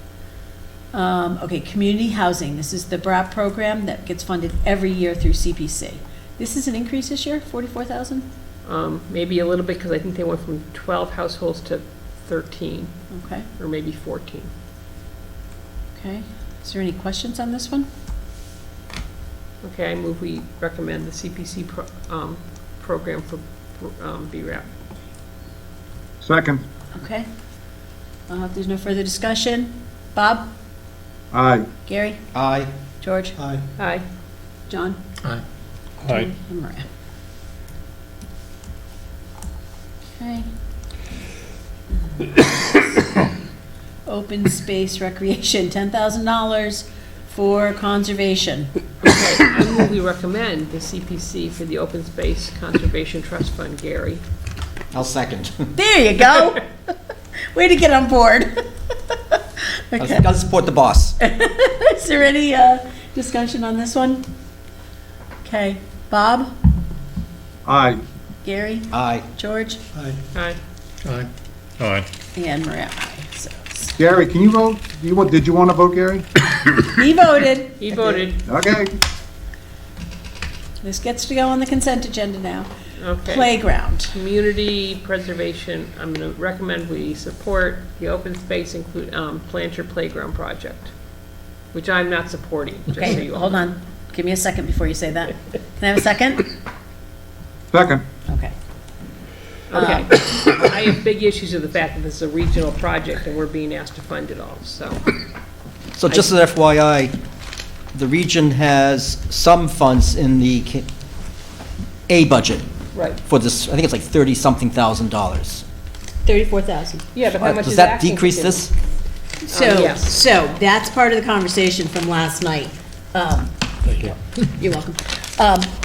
Okay, community housing, this is the BRAP program that gets funded every year through CPC. This is an increase this year, 44,000? Maybe a little bit, because I think they went from 12 households to 13, Okay, or maybe 14. okay. Is there any questions on this one? Okay, I move we recommend the CPC program for BRAP. second. Okay. If there's no further discussion, Bob, Aye. Gary, Aye. George, Aye. Aye. John, Aye. Aye. and Maria. Okay. Open space recreation, $10,000 for conservation. Okay, I move we recommend the CPC for the Open Space Conservation Trust Fund, Gary. I'll second. There you go. Way to get on board. Okay. Gotta support the boss. Is there any discussion on this one? Okay, Bob, Aye. Gary, Aye. George, Aye. Aye. Aye. Aye. and Maria. Aye. So it's Gary, can you vote? Did you want to vote, Gary? He voted. He voted, Okay. This gets to go on the consent agenda now. okay. Playground. Community preservation, I'm gonna recommend we support the open space Plant Your Playground project, which I'm not supporting, just so Okay, you all hold know. on. Give me a second before you say that. Can I have a second? Second. Okay. Okay. I have big issues with the fact that this is a regional project and we're being asked to fund it all, so. So just as FYI, the region has some funds in the A budget Right. for this, I think it's like 30-something thousand dollars. 34,000. Yeah, but how much Does is that Acton decrease contributing? this? So, yes. so that's part of the conversation from last night. Thank you. You're welcome.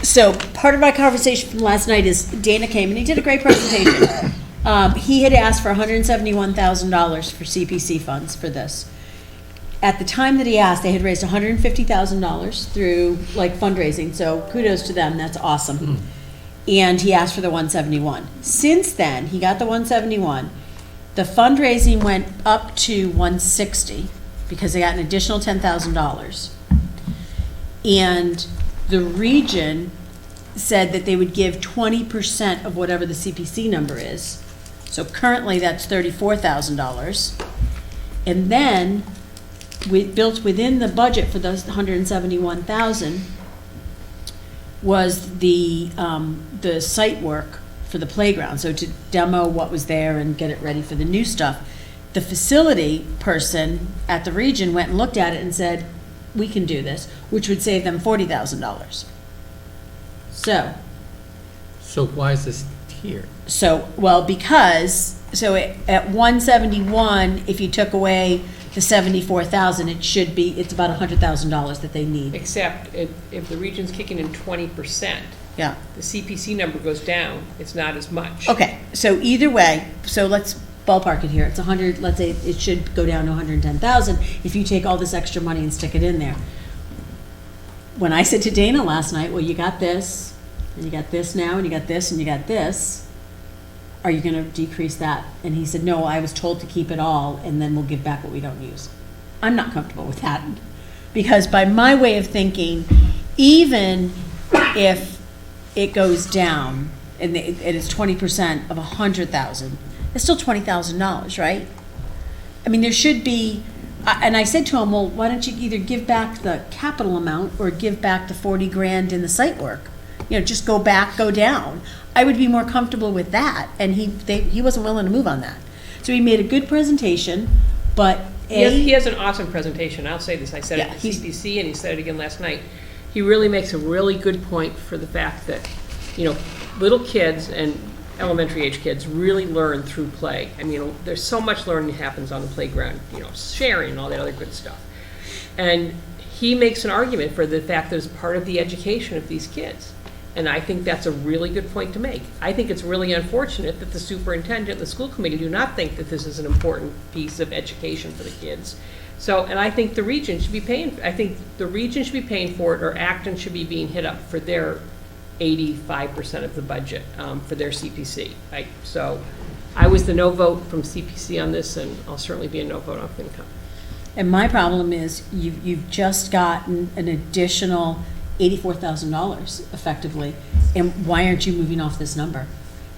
So part of my conversation from last night is Dana came and he did a great presentation. He had asked for $171,000 for CPC funds for this. At the time that he asked, they had raised $150,000 through like fundraising, so kudos to them, that's awesome. And he asked for the 171. Since then, he got the 171. The fundraising went up to 160 because they got an additional $10,000. And the region said that they would give 20% of whatever the CPC number is. So currently, that's $34,000. And then, built within the budget for those 171,000 was the site work for the playground. So to demo what was there and get it ready for the new stuff. The facility person at the region went and looked at it and said, we can do this, which would save them $40,000. So why is this here? Well, because, at 171, if you took away the 74,000, it's about $100,000 that they need. Except if the region's kicking in 20%, Yeah. the CPC number goes down, it's not as much. Okay, so either way, so let's ballpark it here. It's 100, let's say it should go down to 110,000 if you take all this extra money and stick it in there. When I said to Dana last night, well, you got this, and you got this now, and you got this, and you got this, are you gonna decrease that? And he said, no, I was told to keep it all, and then we'll give back what we don't use. I'm not comfortable with that, because by my way of thinking, even if it goes down, and it is 20% of 100,000, it's still $20,000, right? I mean, there should be, and I said to him, well, why don't you either give back the capital amount or give back the 40 grand in the site work? You know, just go back, go down. I would be more comfortable with that, and he wasn't willing to move on that. So he made a good presentation, but He has an awesome presentation, I'll say this, I said it Yeah, at CPC and he said it again last night. He really makes a really good point for the fact that, little kids and elementary age kids really learn through play. I mean, there's so much learning happens on the playground, sharing and all that other good stuff. And he makes an argument for the fact that it's part of the education of these kids. And I think that's a really good point to make. I think it's really unfortunate that the superintendent and the school committee do not think that this is an important piece of education for the kids. So, and I think the region should be paying for it, or Acton should be being hit up for their 85% of the budget for their CPC. So I was the no vote from CPC on this, and I'll certainly be a no vote on FinCom. And my problem is, you've just gotten an additional $84,000 effectively, and why aren't you moving off this number?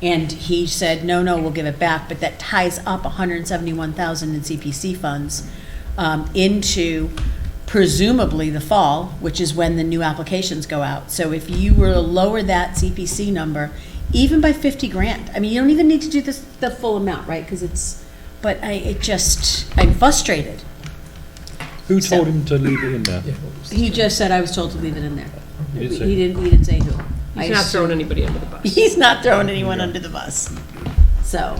And he said, no, we'll give it back, but that ties up $171,000 in CPC funds into presumably the fall, which is when the new applications go out. So if you were to lower that CPC number, even by 50 grand, I mean, you don't even need to do this, the full amount, right? Because I'm frustrated. Who told him to leave it in there? Yeah. He just said I was told to leave it in there. You did say. He didn't say who. He's not throwing anybody under the bus. He's not throwing anyone under the bus. So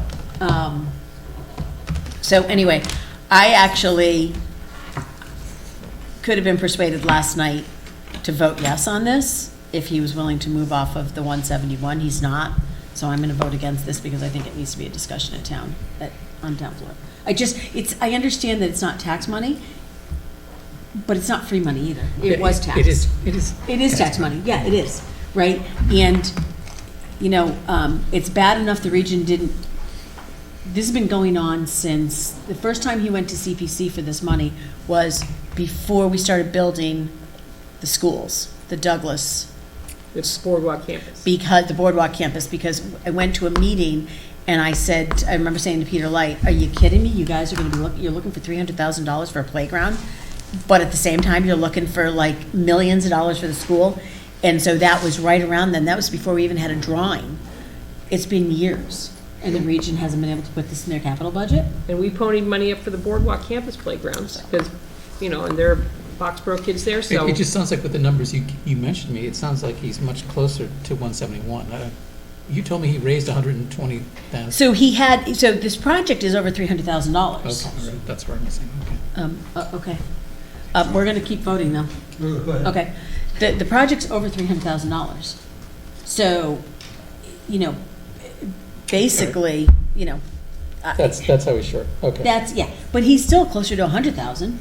anyway, I actually could have been persuaded last night to vote yes on this if he was willing to move off of the 171. He's not. So I'm going to vote against this because I think it needs to be a discussion at town, on town floor. I understand that it's not tax money, but it's not free money either. It was tax. It is Tax money, yeah, it is, right? And, it's bad enough the region didn't this has been going on since, the first time he went to CPC for this money was before we started building the schools, the Douglas, It's Boardwalk campus. because, the Boardwalk campus, because I went to a meeting and I said, I remember saying to Peter Light, are you kidding me? You guys are gonna be you're looking for $300,000 for a playground, but at the same time, you're looking for like millions of dollars for the school. And so that was right around then. That was before we even had a drawing. It's been years, and the region hasn't been able to put this in their capital budget. And we ponied money up for the Boardwalk campus playgrounds, because, and there are Foxborough kids there, so. It just sounds like with the numbers you mentioned to me, it sounds like he's much closer to 171. You told me he raised 120,000. So this project is over $300,000. Okay, all right, that's where I'm missing, okay. Okay. We're gonna keep voting though. Go ahead. Okay. The project's over $300,000. So, basically, That's how he's short, okay. that's, yeah, but he's still closer to 100,000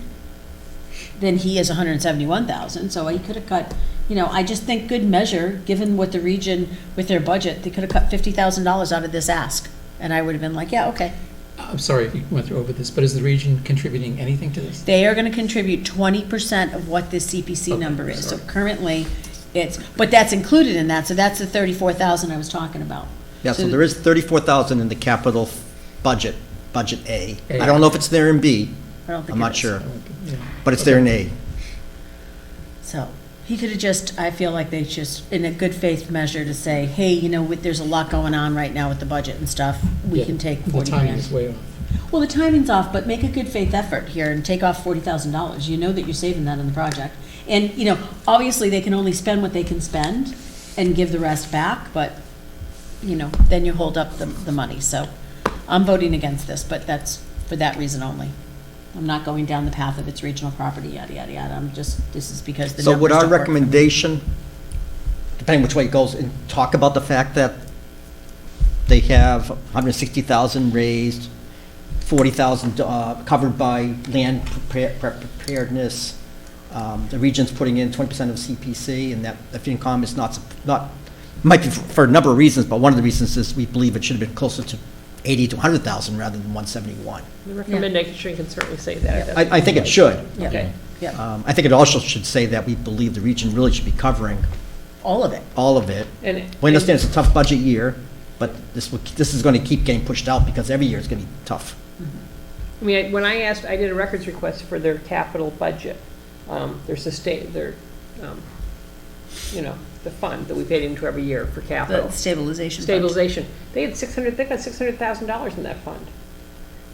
than he is 171,000, so he could have cut, I just think good measure, given what the region, with their budget, they could have cut $50,000 out of this ask, and I would have been like, yeah, okay. I'm sorry if you went through over this, but is the region contributing anything to this? They are gonna contribute 20% of what this CPC number is, so sorry. currently, but that's included in that, so that's the 34,000 I was talking about. Yeah, so there is 34,000 in the capital budget A. A. I don't know if it's there in B, I don't think I'm not it is. sure, Yeah. but it's there in A. So, he could have just, I feel like they just, in a good faith measure to say, hey, there's a lot going on right now with the budget and stuff, we Yeah, can take The 40 timing is grand. way off. Well, the timing's off, but make a good faith effort here and take off $40,000. You know that you're saving that on the project. And, obviously, they can only spend what they can spend and give the rest back, but, then you hold up the money. So, I'm voting against this, but that's for that reason only. I'm not going down the path of it's regional property, yada, yada, yada. this is because the So numbers would our don't work for me. recommendation, depending which way it goes, and talk about the fact that they have 160,000 raised, 40,000 covered by land preparedness, the region's putting in 20% of CPC, and that the FinCom is not, might be for a number of reasons, but one of the reasons is we believe it should have been closer to 80 to 100,000 rather than 171. The recommendation can certainly say that. I think it should. Yeah, Okay. yeah, I think it also should say that we believe the region really should be covering all of it. all of it. And We understand it's a tough budget year, but this is going to keep getting pushed out because every year is going to be tough. I mean, when I did a records request for their capital budget, the fund that we paid into every year for capital. The stabilization. fund. Stabilization. They got $600,000 in that fund.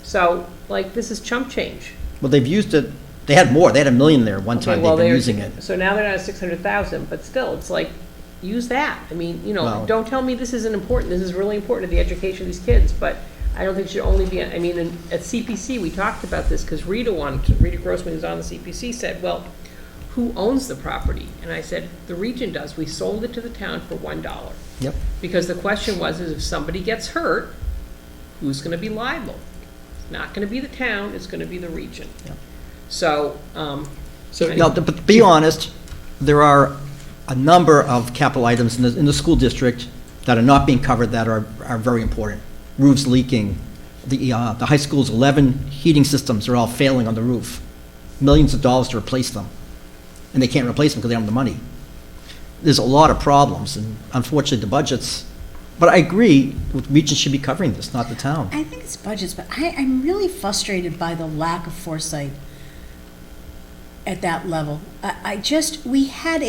So, this is chump change. Well, they've used it, they had more, they had $1 million there one time, they've been using it. So now they're not at 600,000, but still, it's like, use that. I mean, Well- don't tell me this isn't important. This is really important to the education of these kids, but I don't think it should only be, at CPC, we talked about this, because Rita Grossman, who's on the CPC, said, well, who owns the property? And I said, the region does. We sold it to the town for $1. Yep. Because the question was, is if somebody gets hurt, who's gonna be liable? It's not gonna be the town, it's gonna be the region. Yep. So, So, Now, to be honest, there are a number of capital items in the school district that are not being covered that are very important. Roofs leaking, the high school's 11 heating systems are all failing on the roof. Millions of dollars to replace them. And they can't replace them because they don't have the money. There's a lot of problems, and unfortunately, the budgets, but I agree, the region should be covering this, not the town. I think it's budgets, but I'm really frustrated by the lack of foresight at that level. We had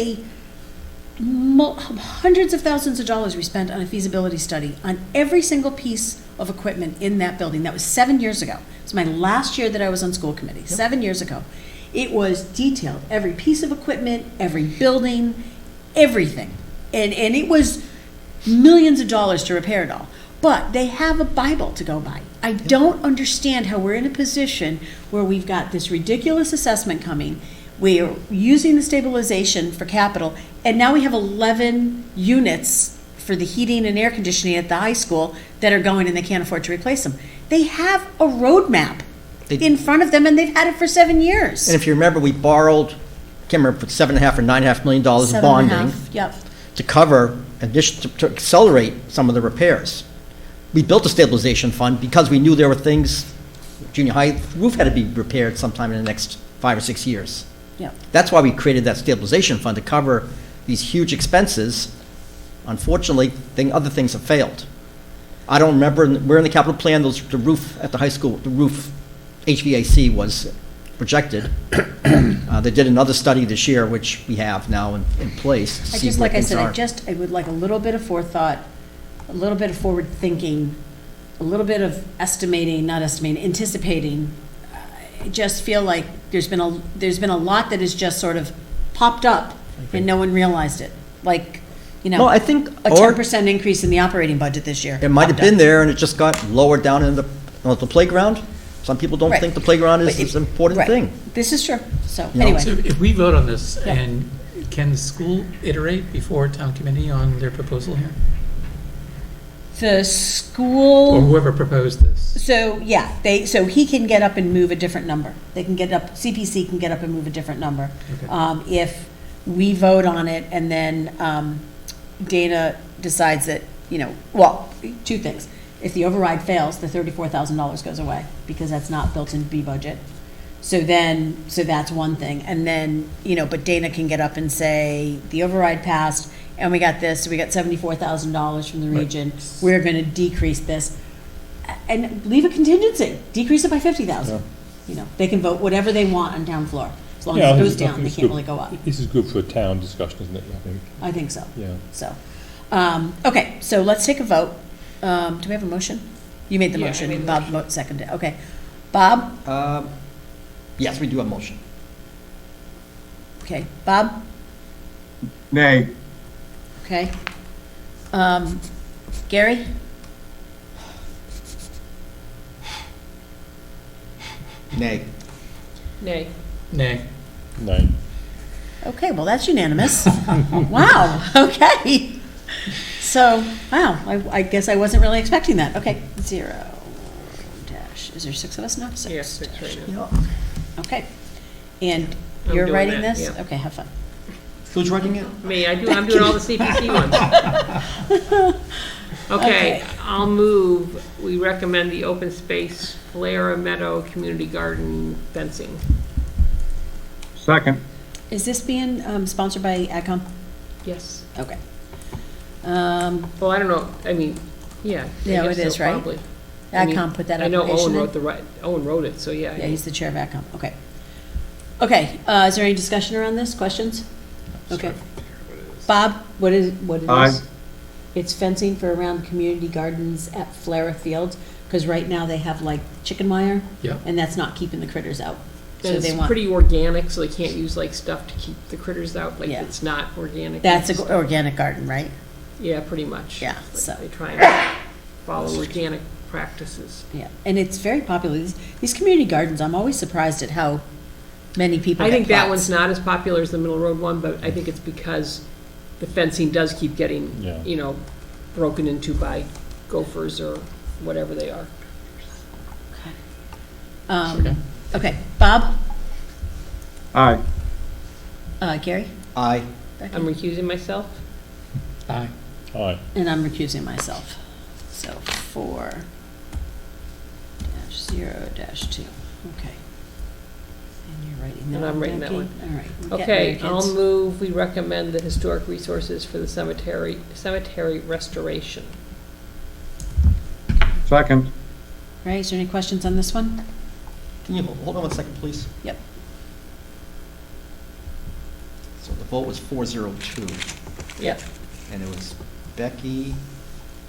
hundreds of thousands of dollars we spent on a feasibility study on every single piece of equipment in that building. That was 7 years ago. It was my last year that I was on school committee, 7 years ago. It was detailed, every piece of equipment, every building, everything. And it was millions of dollars to repair it all. But they have a Bible to go by. I don't understand how we're in a position where we've got this ridiculous assessment coming. We are using the stabilization for capital, and now we have 11 units for the heating and air conditioning at the high school that are going and they can't afford to replace them. They have a roadmap in front of them, and they've had it for 7 years. And if you remember, we borrowed, I can't remember, $7.5 or $9.5 million of 7.5, bonding yep. to cover, to accelerate some of the repairs. we built a stabilization fund because we knew there were things, junior high, roof had to be repaired sometime in the next 5 or 6 years. Yeah. That's why we created that stabilization fund, to cover these huge expenses. Unfortunately, other things have failed. I don't remember, where in the capital plan, the roof at the high school, the roof HVAC was projected. They did another study this year, which we have now in place, to see where things are. I would like a little bit of forethought, a little bit of forward thinking, a little bit of anticipating. I just feel like there's been a lot that has just sort of popped up and no one realized it. Like, No, I think, a or 10% increase in the operating budget this year. it might have popped up. been there and it just got lowered down in the playground. Some people don't Right. think the playground But is an important Right. thing. This is true. So, You know, anyway. So if we vote on this, Yeah. and can the school iterate before town committee on their proposal here? The Or school, whoever proposed this? so, yeah, so he can get up and move a different number. They can get up, CPC can get up and move a different number. Okay. If we vote on it and then Dana decides that, well, two things. If the override fails, the $34,000 goes away because that's not built into B budget. So that's one thing. And then, but Dana can get up and say, the override passed and we got this, so we got $74,000 from the Right. region. We're going to decrease this and leave a contingency, decrease it by 50,000. They can vote whatever they want on town floor. As long Yeah, as I it think goes it's- I down, think they it's can't good. really go up. This is good for a town discussion, isn't it, I think? I think so. Yeah. So, okay, so let's take a vote. Do we have a motion? You made the Yeah, I motion, made the Bob seconded, okay. Bob? Yes, we do have a motion. Okay, Bob? Nay. Okay. Gary? Nay. Nay. Nay. No. Okay, well, that's unanimous. Wow, okay. So, wow, I guess I wasn't really expecting that. Okay, 0 dash, is there 6 of us now? Yeah, 6 right You now. know, Okay. And I'm you're doing writing that, this? yeah. Okay, have fun. Who's writing it? Me, I'm doing all the CPC ones. Okay, Okay. I'll move, we recommend the open space Flora Meadow Community Garden fencing. Second. Is this being sponsored by AdCom? Yes. Okay. Well, I don't know, I mean, yeah. I Yeah, guess it is, so, right? probably. I mean, AdCom put that I know application Owen in? Owen wrote it, so yeah. Yeah, he's the chair of AdCom, okay. Okay, is there any discussion around this, questions? Okay. Bob, what it Aye. is? It's fencing for around community gardens at Flara Fields, because right now they have like chicken wire, Yeah. and that's not keeping the critters out. So And they it's want, pretty organic, so they can't use like stuff to keep the critters out, like Yeah. it's not organic. that's It's- an organic garden, right? Yeah, pretty much. Yeah, Like, so- They try and follow organic practices. Yeah, and it's very popular. These community gardens, I'm always surprised at how many people I get think that plots. one's not as popular as the Middle Road one, but I think it's because the fencing does keep getting, Yeah. broken into by gophers or whatever they are. Okay, Bob? Aye. Gary? Aye. I'm recusing myself. Aye. Aye. And I'm recusing myself. So 4 dash 0 dash 2, okay. And you're writing that And one, I'm writing that Becky? one. All right. we're getting Okay, there, I'll kids. move, we recommend the historic resources for the cemetery restoration. Second. Right, is there any questions on this one? Can you hold on 1 second, please? Yep. So the vote was 402, Yep, and it was Becky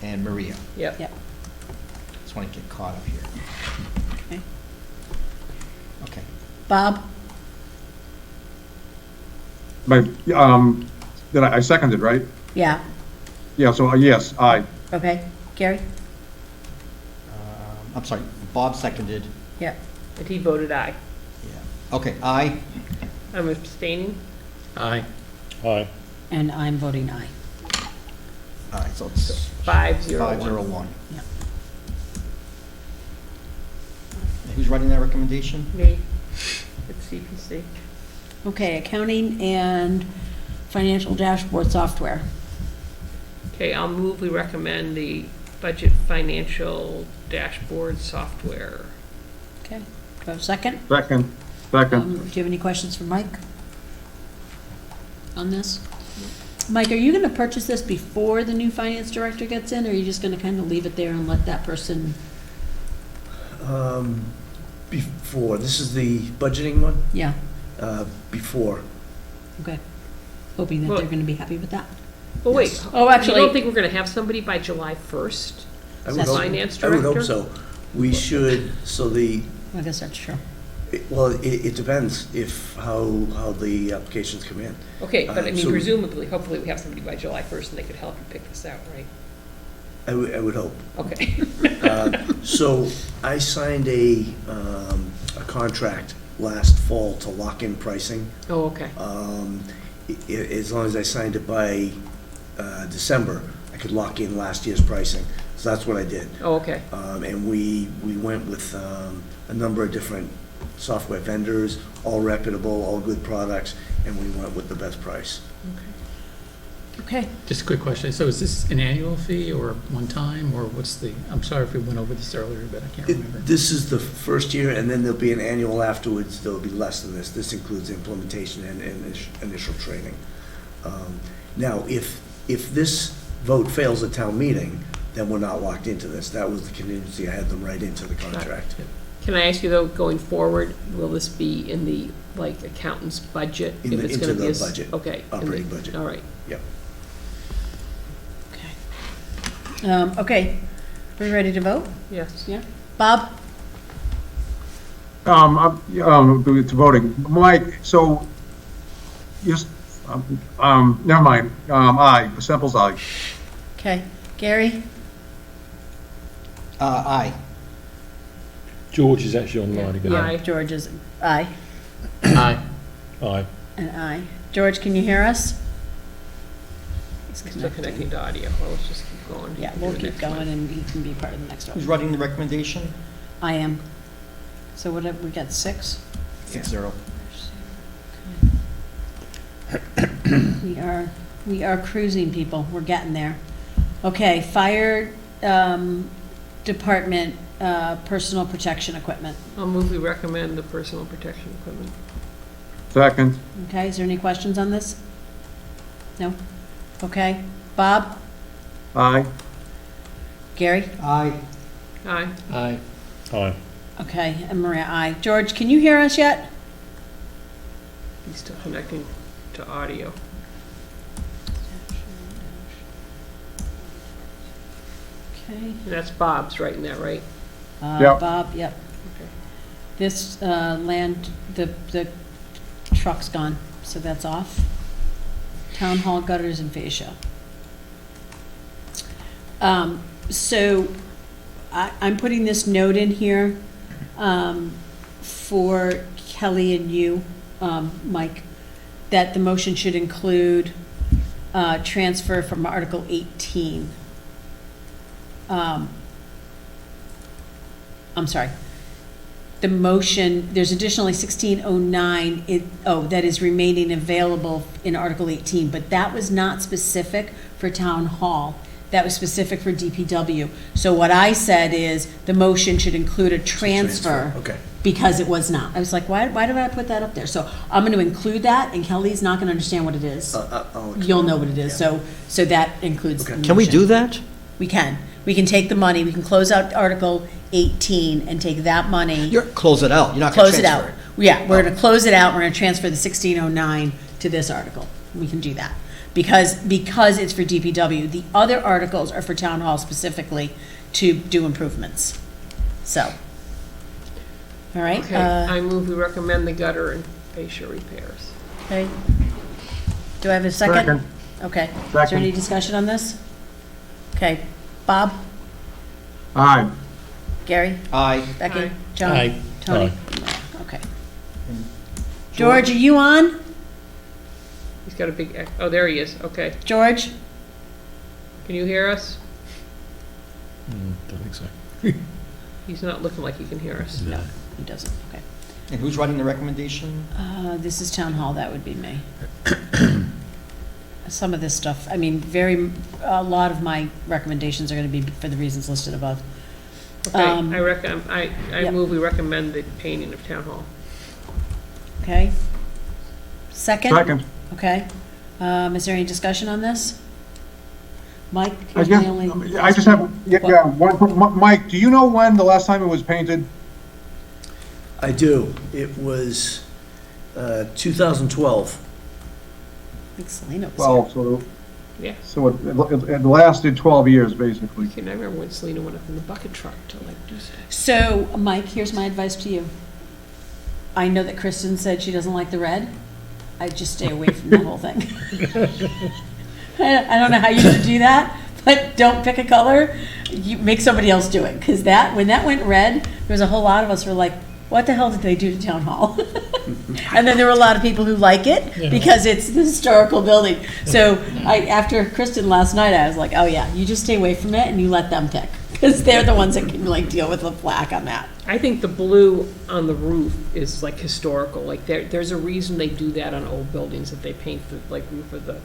and Maria. yep. Yep. Just want to get caught up here. Okay. Okay. Bob? But, I seconded, right? Yeah, Yeah, so, yes, aye. okay. Gary? I'm sorry, Bob seconded. Yep. And he voted aye. Yeah. Okay, aye. I'm abstaining. Aye. Aye. And I'm voting aye. All right, so it's 501. 501. Yeah. And who's writing that recommendation? Me, it's CPC. Okay, accounting and financial dashboard software. Okay, I'll move, we recommend the budget financial dashboard software. Okay, do I have a second? Second. Do you have any questions for Mike on this? Mike, are you gonna purchase this before the new finance director gets in, or are you just gonna kind of leave it there and let that person? Before, this is the budgeting one? Yeah, Before. okay. Hoping that Well- they're gonna be happy with that. But wait, Yes. Oh, you actually- don't think we're gonna have somebody by July 1st? I would That's hope- finance I would hope director? so. We should, so I guess that's true. well, it depends how the applications come in. Okay, but I mean, So- presumably, hopefully we have somebody by July 1st and they could help you pick this out, right? I would hope. Okay. So I signed a contract last fall to lock in pricing. Oh, okay. As long as I signed it by December, I could lock in last year's pricing. So that's what I did. Oh, okay. And we went with a number of different software vendors, all reputable, all good products, and we went with the best price. Okay, Just a quick question. So is this an annual fee or one time, or what's the, I'm sorry if we went over this earlier, but I can't remember. This is the first year, and then there'll be an annual afterwards. There'll be less than this. This includes implementation and initial training. Now, if this vote fails at town meeting, then we're not locked into this. That was the contingency. I had them write into the contract. Can I ask you though, going forward, will this be in the, like, accountant's budget? In if the- it's into gonna be the a s- budget, Okay. in the- operating budget. All right. Yep. okay. We ready to vote? Yes. Yeah. Bob? To voting. Mike, so, just, never mind. Aye, Semple's aye. Okay. Gary? Aye. George is actually online again. Aye. George is aye. Aye. Aye. And aye. George, can you hear us? He's Still connecting to audio. Well, let's just keep going. Yeah, Do we'll the keep next one. going and he can be part of the next Who's one. writing the recommendation? I am. So what have we got, 6? 6-0. We are cruising, people. We're getting there. Okay, fire department personal protection equipment. I'll move we recommend the personal protection equipment. Second. Okay, is there any questions on this? No? Okay. Bob? Aye. Gary? Aye. Aye. Aye. Aye. Okay, and Maria, aye. George, can you hear us yet? He's still connecting to audio. Okay. And that's Bob's writing that, right? Yep. Bob, yep. Okay. This land, the truck's gone, so that's off. Town hall gutters and fascia. So I'm putting this note in here for Kelly and you, Mike, that the motion should include transfer from Article 18. I'm sorry. The motion, there's additionally 1609, that is remaining available in Article 18, but that was not specific for Town Hall. That was specific for DPW. So what I said is, the motion should include a transfer. Okay. Because it was not. I was like, why did I put that up there? So I'm gonna include that, and Kelly's not gonna understand what it is. You'll know what it is, Yeah. so that includes the Okay. Can we motion. do that? We can. We can take the money, we can close out Article 18 and take that money, Close it out. You're not going close to it out. transfer it. Yeah, we're gonna close it out, we're gonna transfer the 1609 to this article. We can do that. Because it's for DPW. The other articles are for Town Hall specifically to do improvements. So, all right? Okay, I move we recommend the gutter and fascia repairs. Okay. Do I have a second? Second. Okay. Is there Second. any discussion on this? Okay. Bob? Aye. Gary? Aye. Becky? Aye. John? Aye. Tony? Okay. George, are you on? He's got a big, oh, there he is, okay. George? Can you hear us? Don't think so. He's not looking like he can hear us. No. He doesn't, okay. And who's writing the recommendation? This is Town Hall, that would be me. some of this stuff, I mean, a lot of my recommendations are gonna be for the reasons listed above. Okay, Um, I yep. move we recommend the painting of town hall. Okay? Second? Second. Okay. Is there any discussion on this? Mike? I here's guess, my only- I just have, yeah, Mike, do you know when the last time it was painted? I do. It was 2012. I think Selena was Well, here. so, Yeah. so it lasted 12 years, basically. I remember when Selena went up in the bucket truck to like do stuff. So, Mike, here's my advice to you. I know that Kristen said she doesn't like the red. I'd just stay away from the whole thing. I don't know how you should do that, but don't pick a color. You make somebody else do it, because when that went red, there was a whole lot of us who were like, what the hell did they do to town hall? And then there were a lot of people who like it because it's the historical building. So after Kristen last night, I was like, oh yeah, you just stay away from it and you let them pick, because they're the ones that can like deal with the black on that. I think the blue on the roof is like historical, like there's a reason they do that on old buildings, that they paint the like roof of the,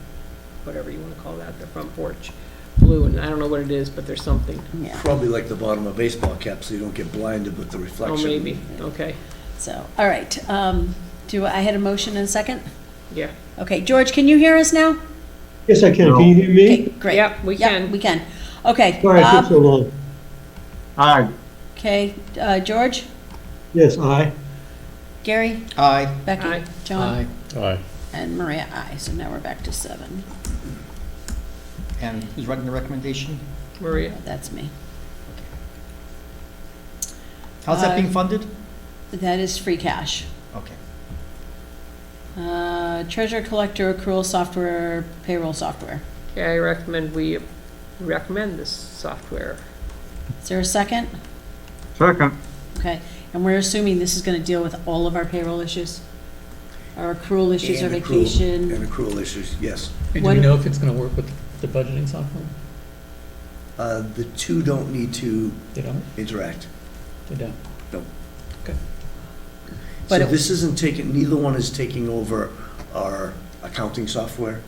whatever you wanna call that, the front porch, blue, and I don't know what it is, but there's something. Yeah, Probably like the bottom of baseball cap, so you don't get blinded with the Oh, reflection. maybe, okay, so, all right. I had a motion and a second? yeah. Okay, George, can you hear us now? Yes, I can. Can you hear Okay, me? great. Yep, we can. Yep, we can. Okay, Sorry it took so Bob, long. Aye. okay, George, Yes, aye. Gary, Aye. Becky, Aye. John, Aye. and Maria, aye. So now we're back to 7. And who's writing the recommendation? Maria, That's me. How's that being funded? That is free cash. Okay. Treasurer collector accrual software, payroll software. yeah, we recommend this software. Is there a second? Second. Okay, and we're assuming this is gonna deal with all of our payroll issues? Our accrual issues or And accrual- vacation? And accrual issues, yes. And do What- we know if it's gonna work with the budgeting software? The two don't need to They don't? interact. They don't? But So it- this isn't taking, neither one is taking over our accounting software.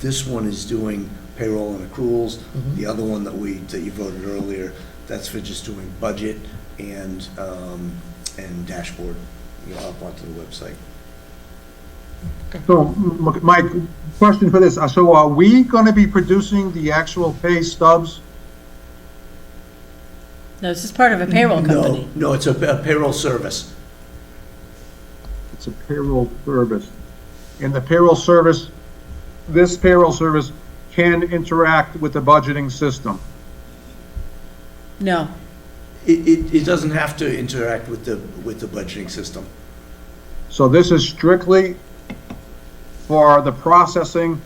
This one is doing payroll and accruals. Mhm. The other one that you voted earlier, that's for just doing budget and dashboard, up onto the website. So, Mike, question for this. So are we going to be producing the actual pay stubs? No, this is part of a payroll company. No, it's a payroll service. It's a payroll service. And the payroll service, this payroll service can interact with the budgeting system. No, It doesn't have to interact with the budgeting system. So this is strictly for the processing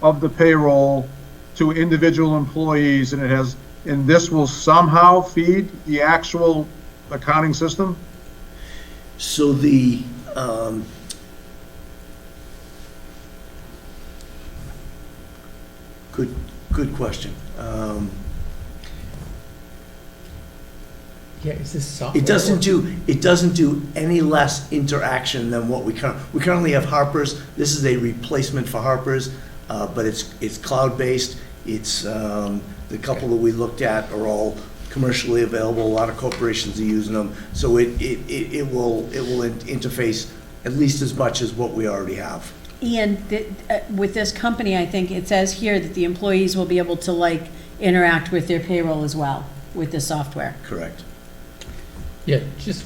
of the payroll to individual employees, and this will somehow feed the actual accounting system? So good question. Yeah, is this software? It doesn't do any less interaction than what we currently have Harper's. This is a replacement for Harper's, but it's cloud-based. It's, the couple that we looked at are all commercially available. A lot of corporations are using them. So it will interface at least as much as what we already have. and with this company, I think it says here that the employees will be able to like interact with their payroll as well with this software. Correct. Yeah, just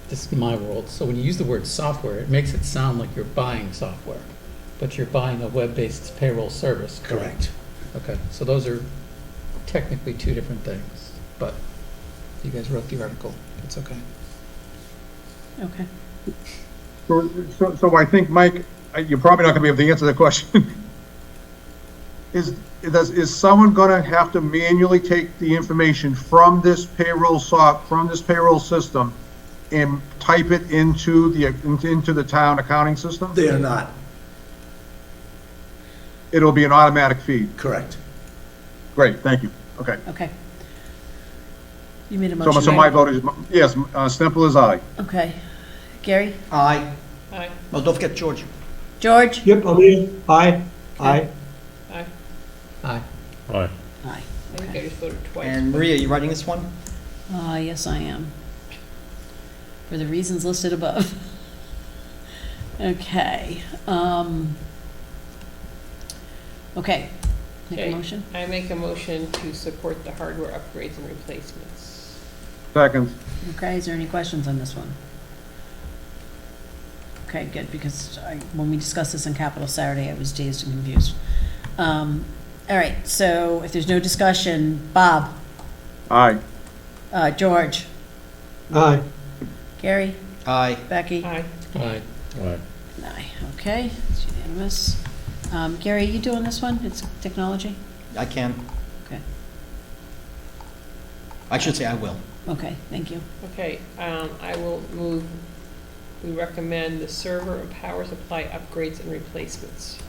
this is my world, so when you use the word software, it makes it sound like you're buying software, but you're buying a web-based payroll service, correct? Okay, so those are technically two different things, but you guys wrote the article, it's okay. Okay. So I think, Mike, you're probably not going to be able to answer the question. Is someone going to have to manually take the information from this payroll system and type it into the town accounting system? They are not, It'll be an automatic feed. correct. Great, thank you. Okay. Okay. You made a motion, So my right? vote is, yes, simple as I. Okay. Gary? Aye. Aye. Well, don't forget George. George? Yep, I'm in. Aye. Aye. Aye. Aye. Aye. Aye. I think I just voted twice. And Maria, you writing this one? Yes, I am. For the reasons listed above. Okay, okay, make a Okay. motion? I make a motion to support the hardware upgrades and replacements. Second. Okay, is there any questions on this one? Okay, good, because when we discussed this on Capital Saturday, I was dazed and confused. All right, so if there's no discussion, Bob, Aye. George, Aye. Gary, Aye. Becky? Aye. Aye. And aye, okay, it's unanimous. Gary, you doing this one? It's technology? I can. Okay, I should say I will. okay, thank you. Okay, I will move, we recommend the server and power supply upgrades and replacements.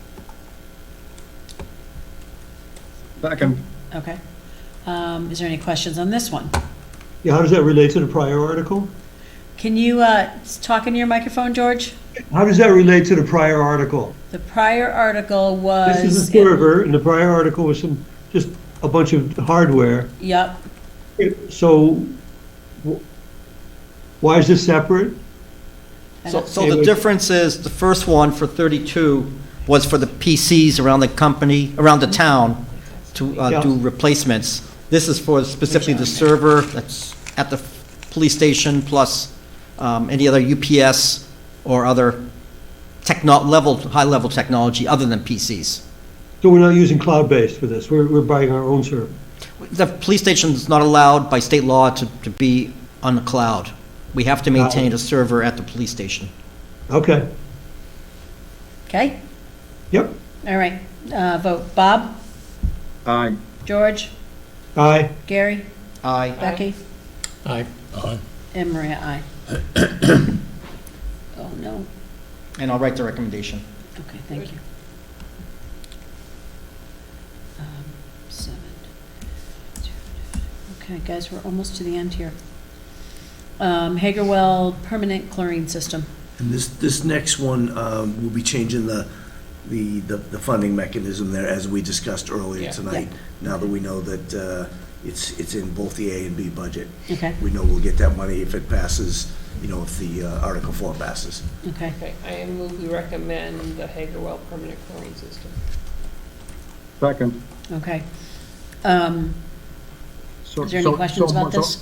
Second. Okay. Is there any questions on this one? Yeah, how does that relate to the prior article? Can you talk into your microphone, George? How does that relate to the prior article? The prior article was. This is the server, and the prior article was just a bunch of hardware. Yep. So, why is this separate? So the difference is, the first one for 32 was for the PCs around the company, around the town, to Yeah. do replacements. This is for specifically the server that's at the police station, plus any other UPS or other high-level technology other than PCs. So we're not using cloud-based for this, we're buying our own server. The police station is not allowed by state law to be on the cloud. We have to maintain a server at the police station. Okay, Okay, yep, all right. Vote Bob, Aye. George, aye. Gary, Aye. Becky, Aye. Aye. and Maria, aye. Oh, no. And I'll write the recommendation. Okay, thank you. 7. Okay, guys, we're almost to the end here. Hagerwell permanent chlorine system. And this next one, will be changing the funding mechanism there, as we discussed earlier Yeah. tonight. Now that we know that it's in both the A and B budget. Okay, We know we'll get that money if it passes, if the Article 4 passes. okay. Okay, I move we recommend the Hagerwell permanent chlorine system. Second. Okay. So- Is there any so- questions so- about so- this?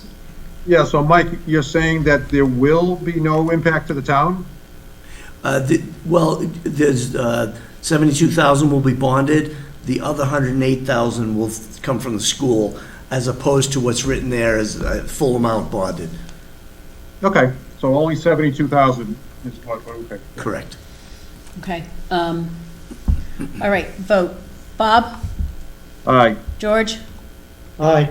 Yeah, so Mike, you're saying that there will be no impact to the town? Well, there's 72,000 will be bonded. The other 108,000 will come from the school, as opposed to what's written there as a full amount bonded. Okay, so only 72,000 is what, okay. Correct. Okay. All right, vote. Bob, Aye. George, Aye.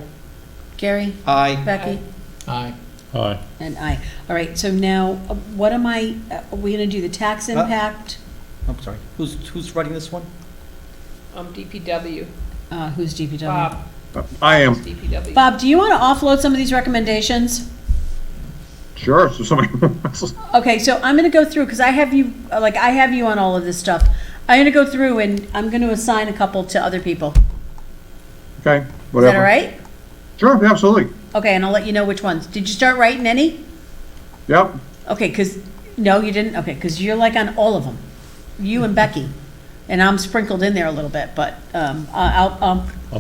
Gary, Aye. Becky, Aye. Aye. and I. All right, so now, what am I, are we gonna do the tax impact? I'm sorry. Who's writing this one? DPW, Who's DPW? Bob, I am. DPW. Bob, do you want to offload some of these recommendations? Sure, so somebody, Okay, so I'm gonna go through, because I have you on all of this stuff. I'm gonna go through and I'm gonna assign a couple to other people. okay, Is that whatever. all right? Sure, absolutely. Okay, and I'll let you know which ones. Did you start writing any? Yep, Okay, because, no, you didn't? Okay, because you're like on all of them. You and Becky. And I'm sprinkled in there a little bit, but I'm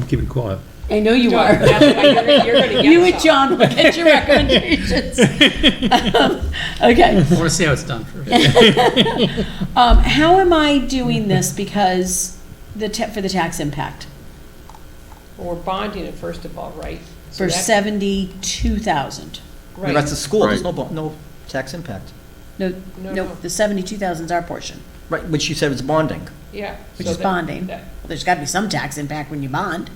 keeping quiet. I know you John, are. you're gonna get You and some. John will get your recommendations. Okay. I want to see how it's done first. How am I doing this because for the tax impact? Well, we're bonding it first of all, right? So For that's- 72,000. Right. That's the school. There's Right. no tax impact. No, No, no, no. the 72,000 is our portion, Right, which you said was bonding. Yeah. which so is that- bonding. that- Well, there's got to be some tax impact when you bond.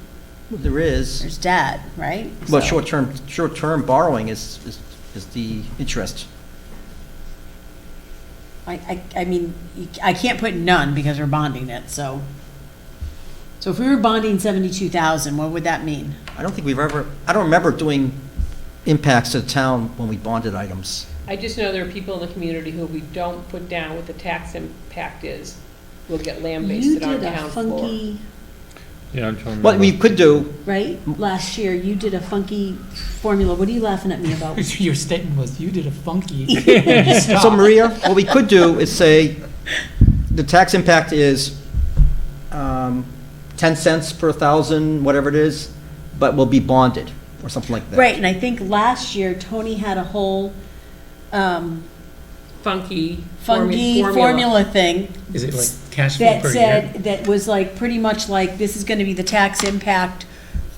There is. There's DAD, right? Well, So- short-term borrowing is the interest. I mean, I can't put none because we're bonding it, so. So if we were bonding 72,000, what would that mean? I don't remember doing impacts to the town when we bonded items. I just know there are people in the community who we don't put down what the tax impact is, we'll get You land-based on did a town floor. funky, Yeah, I'm trying to What we remember. could do, right? Last year, you did a funky formula. What are you laughing at me about? Your statement was, you did a funky. so Maria, what we could do is say, the tax impact is 10 cents per thousand, whatever it is, but will be bonded, or something like that. Right, and I think last year, Tony had a whole Funky formula thing Is it like cash flow that per year? said, that was like, pretty much like, this is gonna be the tax impact.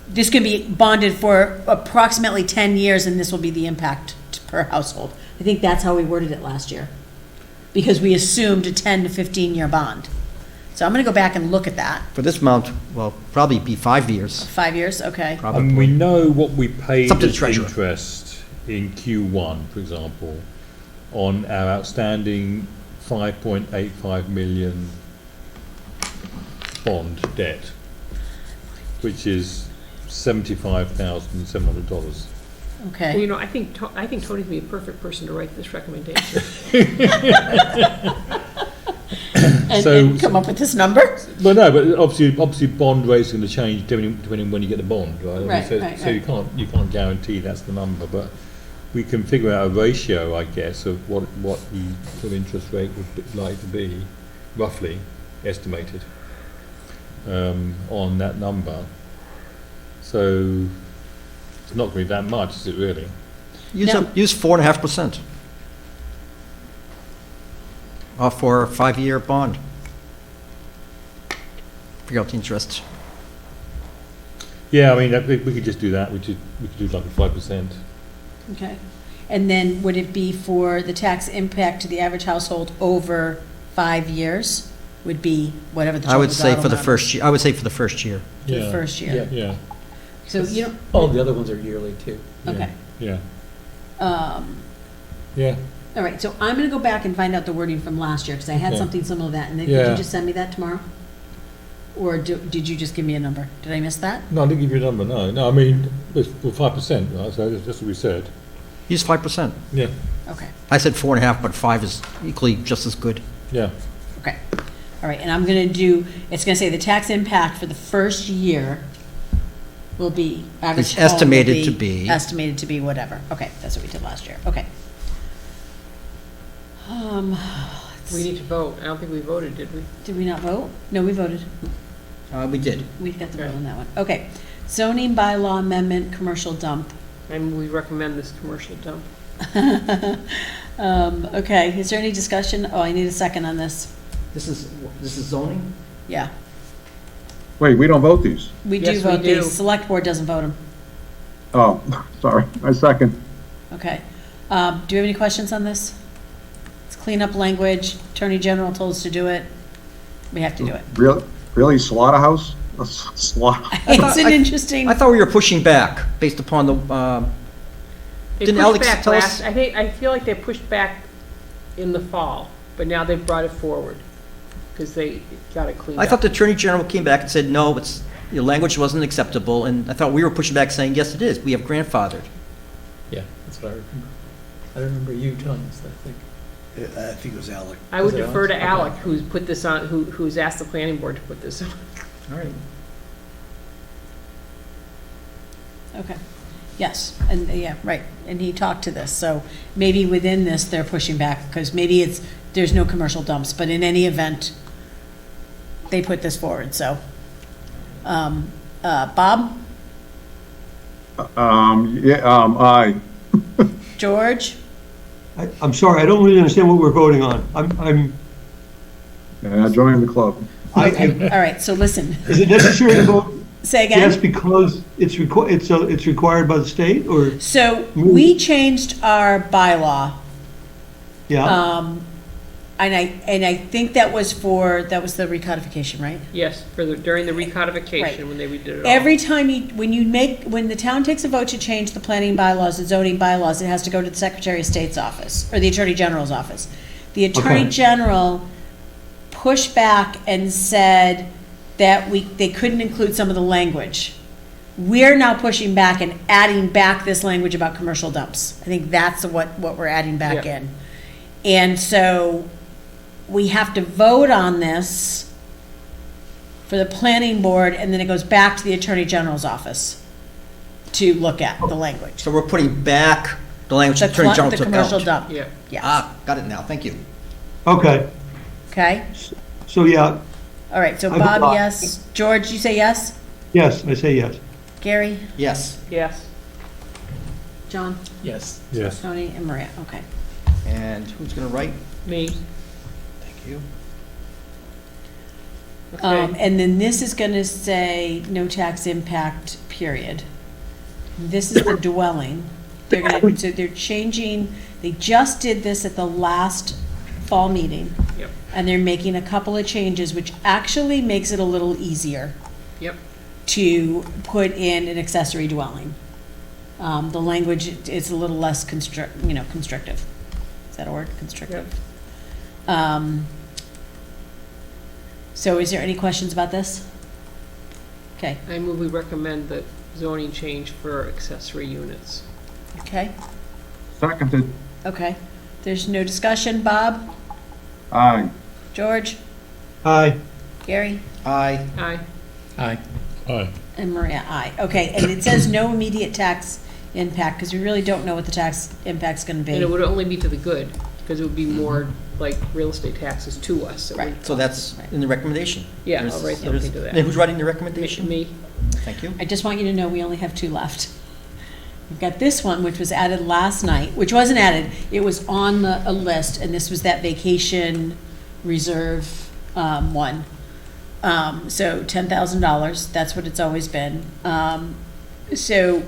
This can be bonded for approximately 10 years, and this will be the impact per household. I think that's how we worded it last year, because we assumed a 10 to 15-year bond. So I'm gonna go back and look at that. For this amount, well, probably be 5 years, 5 years, okay. probably. And we know what we paid It's up to the as treasurer. interest in Q1, for example, on our outstanding 5.85 million bond debt, which is $75,700. Well, Okay. you know, I think Tony's gonna be a perfect person to write this recommendation. And come up with this number? Well, no, but obviously bond rate's going to change depending on when you get the bond, right? Right, so, right, so you can't guarantee that's the number, but we can figure out a ratio, I guess, of what the sort of interest rate would like to be, roughly estimated, on that number. So it's not going to be that much, is it really? Use No. use 4.5%. For a 5-year bond. Figure out the interest. Yeah, I mean, we could just do that. We could do like a 5%. Okay. And then would it be for the tax impact to the average household over 5 years? Would be whatever the I would total say dollar for the amount first year, I would say for the first year. for the first year. Yeah, So you don't, All the other ones are yearly too. okay. yeah, Um, yeah. All right, so I'm gonna go back and find out the wording from last year, because I had Okay. something similar to that, and then could Yeah. you just send me that tomorrow? Or did you just give me a number? Did I miss that? No, I didn't give you a number, no, I mean, it's 5%, right, so that's what we said. Use 5%. Yeah, Okay, I said 4.5, but 5 is equally just as good. yeah, okay. All right, and I'm gonna do, it's gonna say the tax impact for the first year will be, average It's home will estimated to be- Estimated to be whatever. Okay, that's what we did last year, okay. We need to vote. I don't think we voted, did we? Did we not vote? No, we voted. We did. We got the vote Okay. on that one. Okay. Zoning bylaw amendment, commercial dump. And we recommend this commercial dump. Okay, is there any discussion? Oh, I need a second on this. This is zoning? Yeah, Wait, we don't vote these? we do Yes, we vote do. these. Select board doesn't vote them. Oh, sorry, I second. Okay. Do you have any questions on this? It's cleanup language. Attorney General told us to do it. We have to do it. Really, slaughterhouse? A slaughter? It's an interesting, I thought we were pushing back based upon the, They Didn't pushed Alex back tell us- last, I feel like they pushed back in the fall, but now they've brought it forward, because they got it cleaned up. I thought the Attorney General came back and said, no, your language wasn't acceptable, and I thought we were pushing back saying, yes, it is, we have grandfathered. Yeah, that's what I remember. I remember you telling us that, I think. I think it was Alec. I would Was it defer to Alex? Alec, who's put this on, who's asked the planning board to put this on. All right. okay. Yes, and, yeah, right. And he talked to this, so maybe within this, they're pushing back, because maybe there's no commercial dumps, but in any event, they put this forward, so. Bob? Aye. George? I'm sorry, I don't really understand what we're voting on. Yeah, join the club. Okay, all right, so listen, Is it necessary to vote say yes again? because it's required by the state, or, So, we changed our bylaw, yeah? and I think that was the recodification, right? Yes, during the recodification, Right. when they redid it all. Every time when the town takes a vote to change the planning bylaws, the zoning bylaws, it has to go to the Secretary of State's office, or the Attorney General's office. The Attorney Okay. General pushed back and said that they couldn't include some of the language. We're now pushing back and adding back this language about commercial dumps. I think that's what we're adding back Yeah. in. And so, we have to vote on this for the planning board, and then it goes back to the Attorney General's office to look at the language. So we're putting back the language The the Attorney General the took commercial out. dump, Yeah. yes, Got it now, thank you. Okay, okay? so yeah, All right, so I vote Bob, aye. yes. George, you say yes? yes, I say yes. Gary? Yes, Yes. John? Yes. Yes. Tony? And Maria, okay. and who's going to write? Me. Thank you. Okay. And then this is gonna say no tax impact, period. This is the dwelling. They're gonna, so they're changing, they just did this at the last fall meeting. Yep. And they're making a couple of changes, which actually makes it a little easier Yep. to put in an accessory dwelling. The language is a little less constrictive. Is that a word, constrictive? So is there any questions about this? Okay, I move we recommend the zoning change for accessory units. okay, Seconded. okay. There's no discussion. Bob? Aye. George? Aye, Gary? Aye. Aye. Aye. Aye. And Maria, aye. Okay, and it says no immediate tax impact, because we really don't know what the tax impact's gonna And it be. would only be to the good, because it would be more like real estate taxes to us. It would- Right. So that's in the recommendation? Yeah, There's- I'll write there's- something to that. And who's writing the recommendation? Me. Thank you. I just want you to know we only have 2 left. We've got this one, which was added last night, which wasn't added, it was on a list, and this was that vacation reserve one. So $10,000, that's what it's always been. So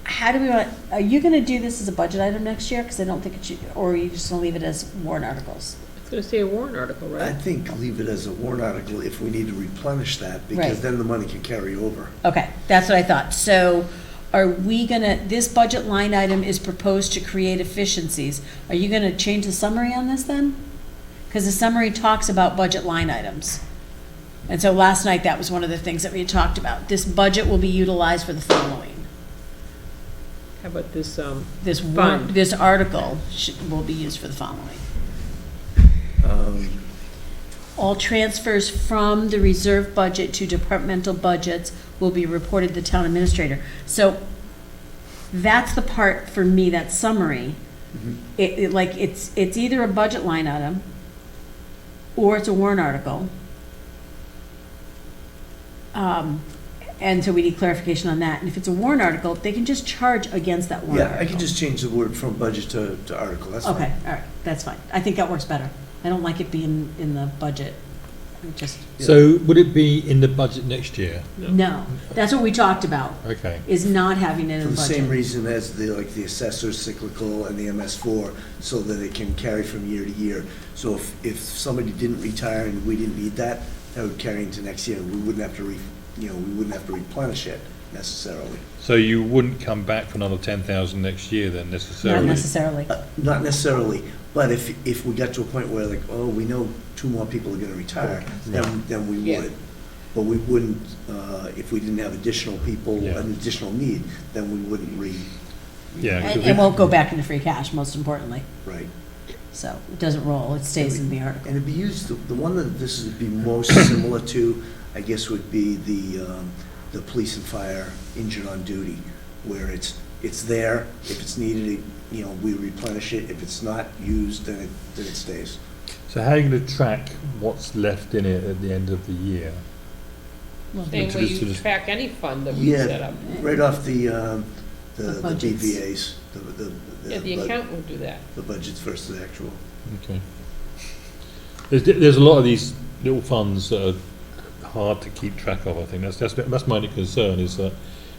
how do we want, are you gonna do this as a budget item next year? Because I don't think it should, or are you just gonna leave it as warrant articles? It's gonna say a warrant article, I right? think leave it as a warrant article if we need to replenish that, Right. because then the money can carry over. Okay, that's what I thought. So are we gonna, this budget line item is proposed to create efficiencies. Are you gonna change the summary on this then? Because the summary talks about budget line items. And so last night, that was one of the things that we had talked about. This budget will be utilized for the following. How about this, This Fund. this article will be used for the following. All transfers from the reserve budget to departmental budgets will be reported to the town administrator. So that's the part for me, that summary. It's either a budget line item or it's a warrant article. And so we need clarification on that. And if it's a warrant article, they can just charge against that warrant Yeah, article. I can just change the word from budget to article, that's fine. Okay, all right, that's fine. I think that works better. I don't like it being in the budget. Just, So would it be in the budget next year? no, that's what we talked about, Okay. is not having it For in the the same budget. reason as the assessor's cyclical and the MS4, so that it can carry from year to year. So if somebody didn't retire and we didn't need that, that would carry into next year. We wouldn't have to we wouldn't have to replenish it necessarily. So you wouldn't come back for another 10,000 next year then Not necessarily? necessarily. Not necessarily, but if we got to a point where like, oh, we know 2 more people are gonna retire, then we Yeah. would. But we wouldn't, if we didn't have additional people, Yeah. an additional need, then we wouldn't Yeah. 'cause And we- it won't go back into free cash, most importantly. right. So it doesn't roll, it stays in the article. And it'd be used, the one that this would be most similar to, I guess, would be the police and fire injured on duty, where it's there, if it's needed, we replenish it, if it's not used, then it stays. So how are you going to track what's left in it at the end of the year? same to way the- to you the- track any fund that we set Yeah, up. right off the budgets. DVAs, Yeah, the accountant will do that. the budgets versus the actual. Okay. There's a lot of these little funds that are hard to keep track of, I think. That's my only concern, is that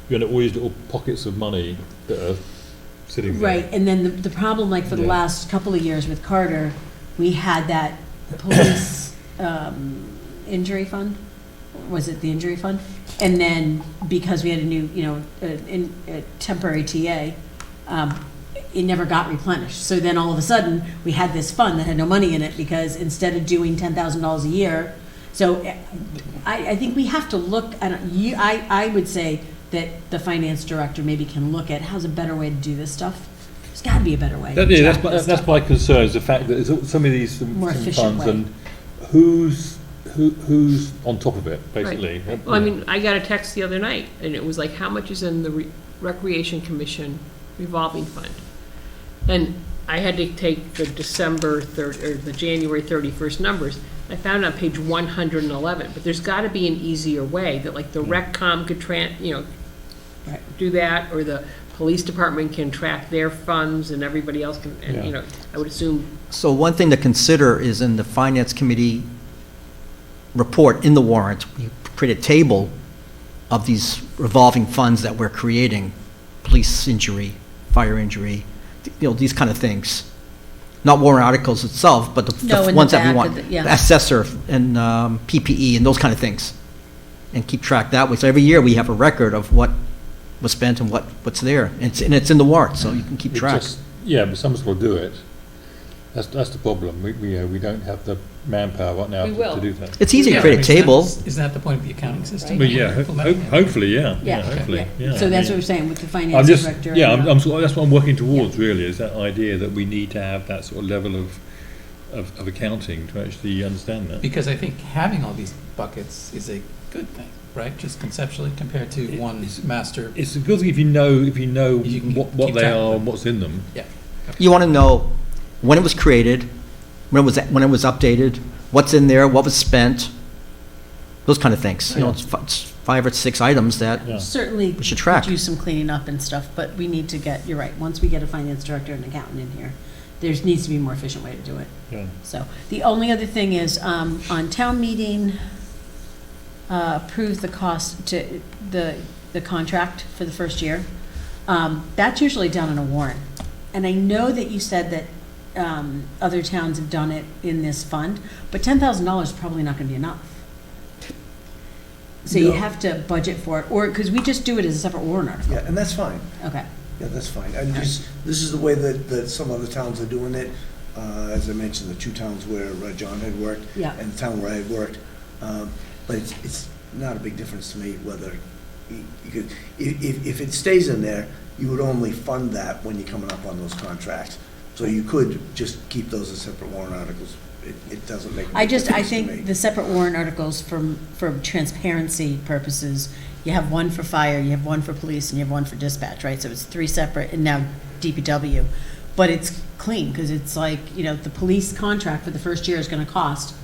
you're in all these little pockets of money that are sitting there. Right, and then the problem, like for the Yeah. last couple of years with Carter, we had that police injury fund. Was it the injury fund? And then because we had a new, a temporary TA, it never got replenished. So then all of a sudden, we had this fund that had no money in it because instead of doing $10,000 a year, so I think we have to look, I would say that the finance director maybe can look at how's a better way to do this stuff. There's gotta be a better way. to Yeah, track this that's stuff. my concern, is the fact that there's some of these More some efficient funds way. and who's on top of it, basically. Well, I mean, I got a text the other night, and it was like, how much is in the Recreation Commission revolving fund? And I had to take the the January 31st numbers. I found it on page 111, but there's gotta be an easier way that like the RecCom could Right. do that, or the police department can track their funds and everybody else can, and, Yeah. I would assume, So one thing to consider is in the Finance Committee report in the warrant, we create a table of these revolving funds that we're creating, police injury, fire injury, these kind of things. Not warrant articles itself, but No, in the the ones that we back want. of the- yeah. The assessor and PPE and those kind of things. And keep track that way. So every year we have a record of what was spent and what's there. And it's in the warrant, so you can keep It track. just- Yeah, but someone's got to do it. That's the problem. We don't have the manpower right now We will. to do that. It's easy to Yeah, create a table. Isn't that the point of the accounting system? But yeah, Implementing it? hopefully, yeah. Yeah, Hopefully, yeah. So that's I what mean, we're saying with the I'm finance just, director. yeah, and, that's what I'm working towards, really, is that idea that we need to have that sort of level of accounting to actually understand that. Because I think having all these buckets is a good thing, right? Just conceptually compared to one master. It's a good thing if you know You can what keep they track of are them. and what's in them. Yeah. You want to know when it was created, when it was updated, what's in there, what was spent, those kind of things. You know, it's 5 or 6 items that, Yeah. Certainly We should track. could use some cleaning up and stuff, but we need to get, you're right, once we get a finance director and accountant in here, there needs to be a more efficient way to do it. Yeah. So, the only other thing is, on town meeting, approve the cost to, the contract for the first year. That's usually done on a warrant. And I know that you said that, other towns have done it in this fund, but $10,000 is probably not gonna be enough. So you No. have to budget for it, or, because we just do it as a separate warrant article. Yeah, and that's fine. Okay, Yeah, that's fine. And just, this is the way that some other towns are doing it. As I mentioned, the 2 towns where John had worked. Yeah. And the town where I had worked. But it's not a big difference to me whether, you could, if it stays in there, you would only fund that when you're coming up on those contracts. So you could just keep those as separate warrant articles. It doesn't make a I big difference to me. think the separate warrant articles for transparency purposes, you have one for fire, you have one for police, and you have one for dispatch, right? So it's 3 separate, and now DPW. But it's clean, because it's like, the police contract for the first year is gonna cost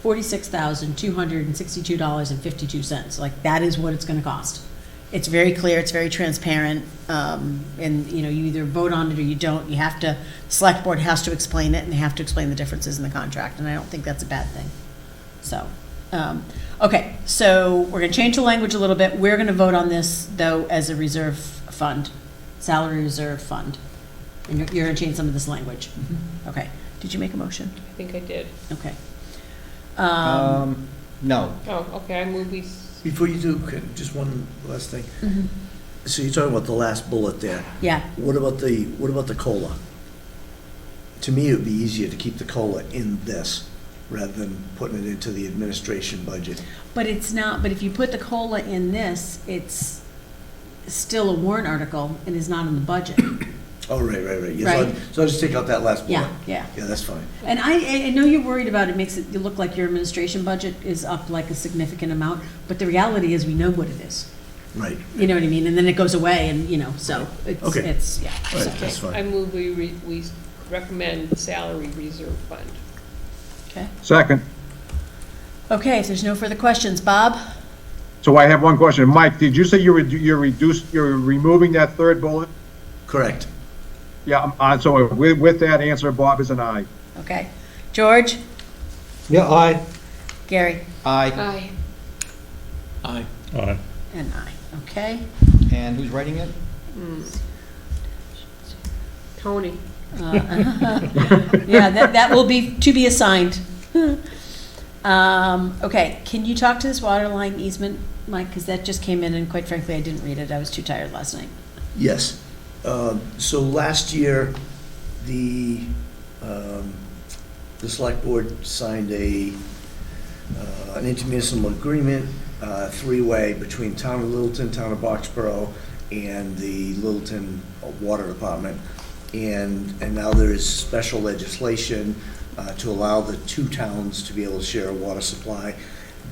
$46,262.52. Like, that is what it's gonna cost. It's very clear, it's very transparent, and, you either vote on it or you don't. You have to, select board has to explain it, and they have to explain the differences in the contract, and I don't think that's a bad thing. So, okay, so we're gonna change the language a little bit. We're gonna vote on this, though, as a reserve fund, salary reserve fund. And you're gonna change some of this language. Okay, did you make a motion? I think I did. Okay. no. Oh, okay, I move we, Before you do, just one last thing. Mhm. So you're talking about the last bullet there. Yeah, What about the COLA? To me, it would be easier to keep the COLA in this rather than putting it into the administration budget. but it's not, but if you put the COLA in this, it's still a warrant article and is not in the budget. Oh, right. Yeah, Right. So I'll just take out that last bullet. Yeah. Yeah, that's fine. And I know you're worried about it, makes it look like your administration budget is up like a significant amount, but the reality is we know what it is. Right. You know what I mean? And then it goes away and, so Okay. it's, yeah. All so- right, that's I fine. move we recommend salary reserve fund. Okay. Second. Okay, if there's no further questions, Bob? So I have one question. Mike, did you say you're removing that 3rd bullet? Correct. Yeah, so with that answer, Bob is an aye. Okay. George? Yeah, aye. Gary? Aye. Aye. Aye. All right. And I. Okay. And who's writing it? Tony. Yeah, that will be to be assigned. Okay, can you talk to this water line easement, Mike? Because that just came in and quite frankly, I didn't read it. I was too tired last night. Yes. So last year, the select board signed an intermunicipal agreement, 3-way between Town of Littleton, Town of Boxborough, and the Littleton Water Department. and now there is special legislation to allow the two towns to be able to share a water supply.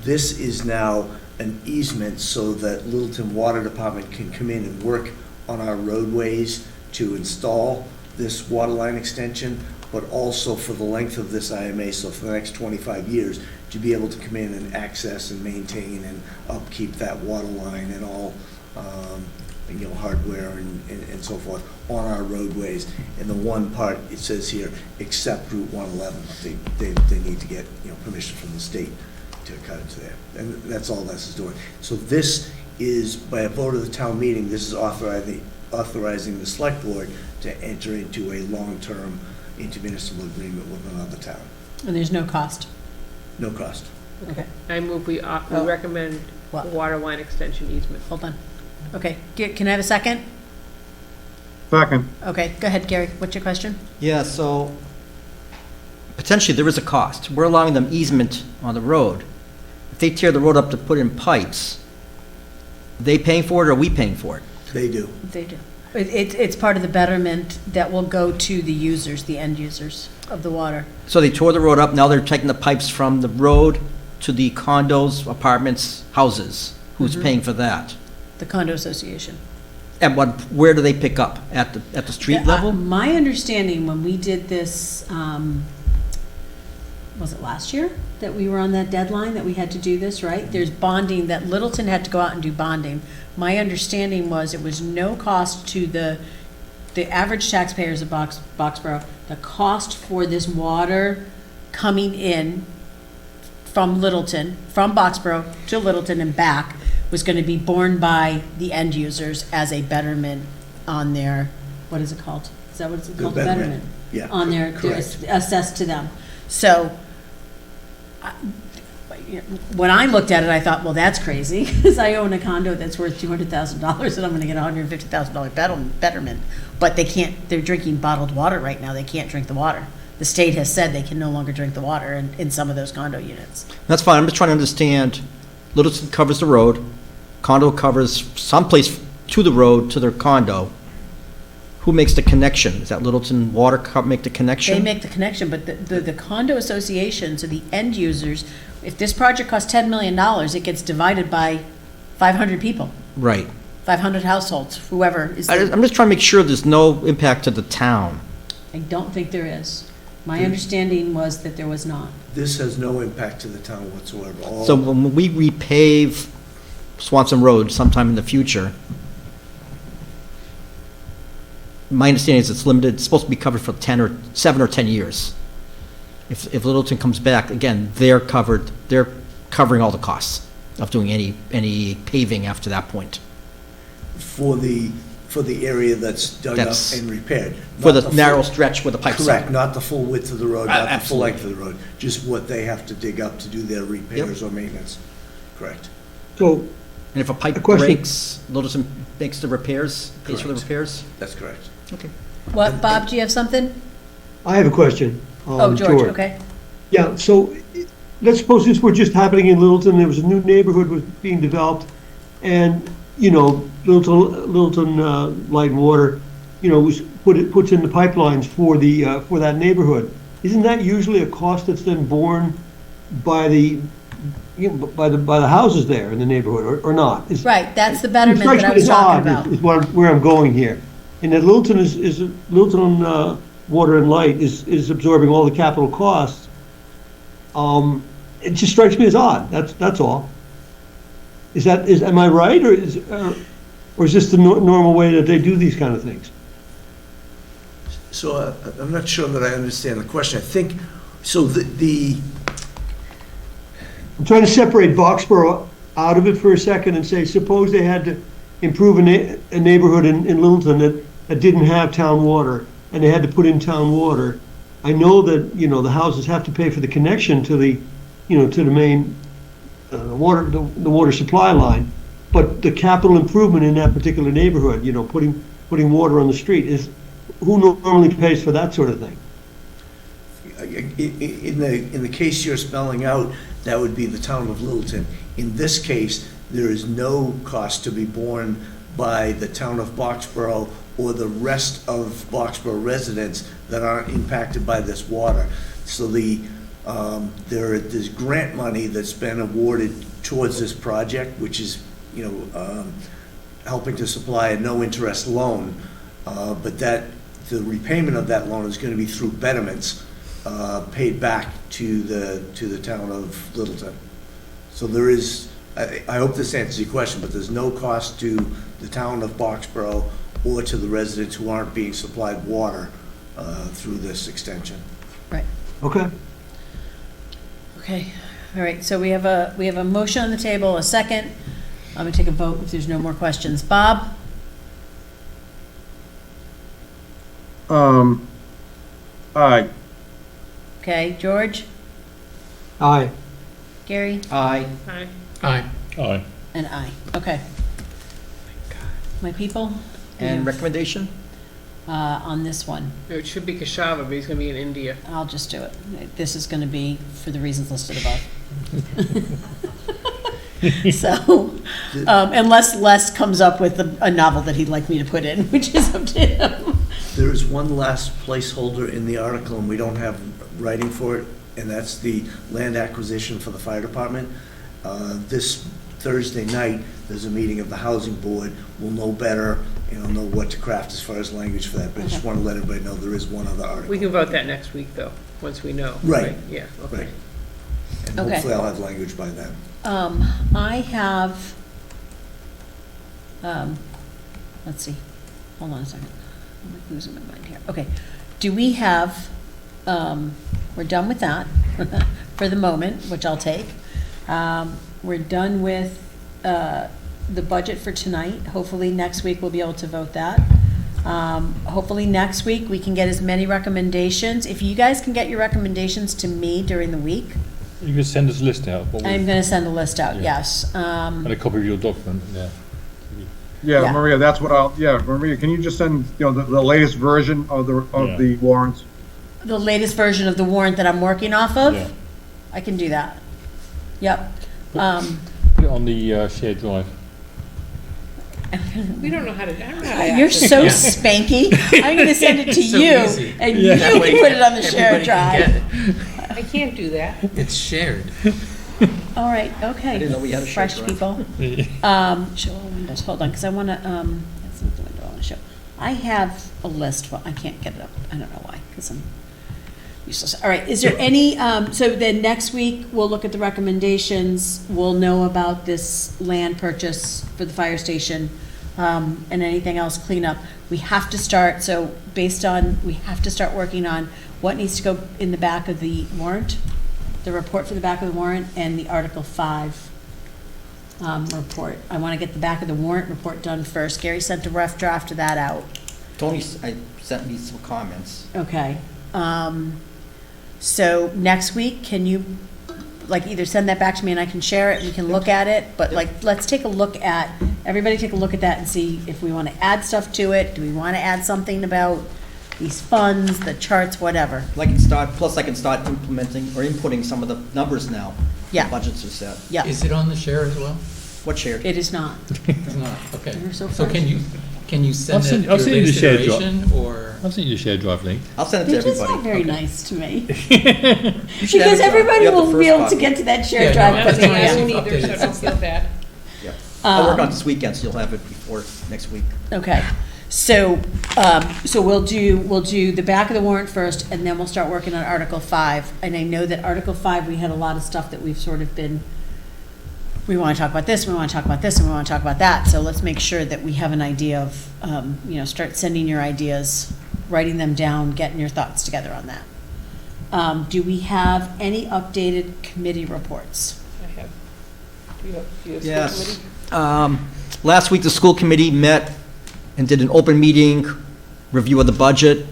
This is now an easement so that Littleton Water Department can come in and work on our roadways to install this water line extension, but also for the length of this IMA, so for the next 25 years, to be able to come in and access and maintain and upkeep that water line and all, hardware and so forth on our roadways. And the one part, it says here, except Route 111, they need to get, permission from the state to cut it to there. And that's all this is doing. So this is, by a vote of the town meeting, this is authorizing the select board to enter into a long-term intermunicipal agreement with another town. And there's no cost. No cost. Okay, I move we Oh. recommend What? water line extension easement. hold on. Okay, can I have a second? Second. Okay, go ahead, Gary, what's your question? Yeah, so potentially there is a cost. We're allowing them easement on the road. If they tear the road up to put in pipes, they paying for it or are we paying for it? They do. They do. It's part of the betterment that will go to the users, the end users of the water. So they tore the road up, now they're taking the pipes from the road to the condos, apartments, houses. Who's paying for that? The condo association. And where do they pick up? At the street Yeah, level? My understanding, when we did this, was it last year that we were on that deadline, that we had to do this, right? There's bonding, that Littleton had to go out and do bonding. My understanding was it was no cost to the average taxpayers of Boxborough. The cost for this water coming in from Littleton, from Boxborough to Littleton and back, was going to be borne by the end users as a betterment on their, what is it called? Is that what it's called? betterment. Yeah, On their, correct. assessed to them. So, when I looked at it, I thought, well, that's crazy, because I own a condo that's worth $200,000 and I'm gonna get a $150,000 betterment. But they can't, they're drinking bottled water right now, they can't drink the water. The state has said they can no longer drink the water in some of those condo units. That's fine, I'm just trying to understand. Littleton covers the road, condo covers someplace to the road, to their condo. Who makes the connection? Is that Littleton Water make the connection? They make the connection, but the condo association, so the end users, if this project costs $10 million, it gets divided by 500 people, Right. 500 households, whoever is. I'm just trying to make sure there's no impact to the town. I don't think there is. My understanding was that there was not. This has no impact to the town whatsoever. All- So when we repave Swanson Road sometime in the future, my understanding is it's limited, it's supposed to be covered for 7 or 10 years. If Littleton comes back, again, they're covering all the costs of doing any paving after that point. For the area that's dug up That's- and repaired. For Not the full- narrow stretch where the pipes are. Correct, not the full width of the road, not the full Absolutely. length of the road, just what they have to dig up to do their repairs or maintenance. Correct. So, And if a pipe A question. breaks, Littleton makes the repairs, pays for the Correct. repairs? That's correct. Okay. What, Bob, do you have something? I have a question. Oh, George, okay. Yeah, so let's suppose this were just happening in Littleton, there was a new neighborhood was being developed, and, Littleton Light and Water, puts in the pipelines for that neighborhood. Isn't that usually a cost that's then borne by the houses there in the neighborhood, or not? Right, that's the betterment that I was talking about. Is where I'm going here. And that Littleton Littleton Water and Light is absorbing all the capital costs. It just strikes me as odd, that's all. Am I right, or is this the normal way that they do these kind of things? So I'm not sure that I understand the question. I think, so I'm trying to separate Boxborough out of it for a second and say, suppose they had to improve a neighborhood in Littleton that didn't have town water, and they had to put in town water. I know that, the houses have to pay for the connection to the main water supply line, but the capital improvement in that particular neighborhood, putting water on the street, who normally pays for that sort of thing? in the case you're spelling out, that would be the town of Littleton. In this case, there is no cost to be borne by the town of Boxborough or the rest of Boxborough residents that aren't impacted by this water. So there's grant money that's been awarded towards this project, which is, helping to supply a no-interest loan, but the repayment of that loan is going to be through betterments paid back to the town of Littleton. So there is, I hope this answers your question, but there's no cost to the town of Boxborough or to the residents who aren't being supplied water through this extension. Right. Okay. Okay, all right, so we have a motion on the table, a second. I'm gonna take a vote if there's no more questions. Bob? Aye. Okay, George? Aye. Gary? Aye. Aye. Aye. Aye. And I. Okay. My people? And recommendation? On this one, It should be Kashava, but he's gonna be in India. I'll just do it. This is gonna be for the reasons listed above. So, unless Les comes up with a novel that he'd like me to put in, which is up to him. There is one last placeholder in the article, and we don't have writing for it, and that's the land acquisition for the fire department. This Thursday night, there's a meeting of the housing board. We'll know better, know what to craft as far as language for that, but I just want to let everybody know there is one other article. We can vote that next week, though, once we know. Right. Yeah, okay. Right. And Okay. hopefully I'll have language by then. I have, let's see, hold on a second. I'm losing my mind here. Okay, do we have, we're done with that for the moment, which I'll take. We're done with, the budget for tonight. Hopefully next week we'll be able to vote that. Hopefully next week we can get as many recommendations. If you guys can get your recommendations to me during the week, You can send us a list out. I'm gonna send a list out, Yeah. yes. And a copy of your document, yeah. Yeah, Yeah. Maria, that's what Maria, can you just send, the latest version of Yeah. the warrants? The latest version of the warrant that I'm working off of? Yeah. I can do that. Yep. Put it on the shared drive. We don't know how to, I don't know how to. You're access so it. spanky. I'm gonna send it to So you, easy. and you That can way put it on the shared everybody can drive. get it. I can't do that. It's shared. All right, okay. I didn't know we had a shared Fresh drive. people. Show all windows, hold on, because I wanna, that's not the window I wanna show. I have a list, well, I can't get it up, I don't know why, because I'm useless. All right, is there any, so then next week, we'll look at the recommendations, we'll know about this land purchase for the fire station, and anything else cleanup. We have to start, so based on, we have to start working on what needs to go in the back of the warrant, the report for the back of the warrant, and the Article 5 report. I want to get the back of the warrant report done first. Gary sent a rough draft of that out. Tony sent me some comments. Okay. So next week, can you, either send that back to me and I can share it, and we can look at it, but let's take a look at, everybody take a look at that and see if we want to add stuff to it. Do we want to add something about these funds, the charts, whatever? I can start implementing or inputting some of the numbers now. Yeah. The budgets are set. Yeah, Is it on the share as well? What shared? it is not. It's not, okay. You're so So fresh. can you send I've it seen- your I've seen the latest shared doc. iteration, or? I've sent you the shared drive link. I'll send it They're to just everybody. not very Okay. nice to me. You should have Because it, everybody you have the will first be able to copy. get to that shared Yeah, drive. no, but that's maybe fine. I I won't. don't either, so don't feel bad. Yeah. I'll work on Um, it this weekend, so you'll have it before next week. Okay, so, so we'll do the back of the warrant first, and then we'll start working on Article 5. And I know that Article 5, we had a lot of stuff that we've sort of been, we want to talk about this, we want to talk about this, and we want to talk about that. So let's make sure that we have an idea of, start sending your ideas, writing them down, getting your thoughts together on that. Do we have any updated committee reports? I have. Do you have school Yes. committee? Last week, the school committee met and did an open meeting review of the budget.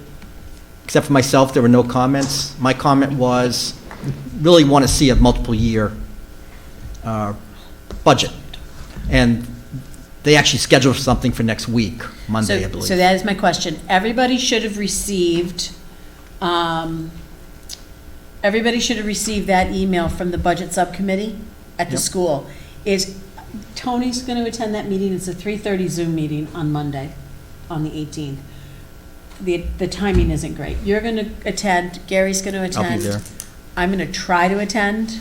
Except for myself, there were no comments. My comment was, really want to see a multiple year budget. And they actually scheduled something for next week, Monday, I believe. So that is my question. Everybody should have received, that email from the budget subcommittee at the Yep. school. Tony's going to attend that meeting. It's a 3:30 Zoom meeting on Monday, on the 18th. The timing isn't great. You're going to attend, Gary's going to attend. I'll be there. I'm going to try to attend.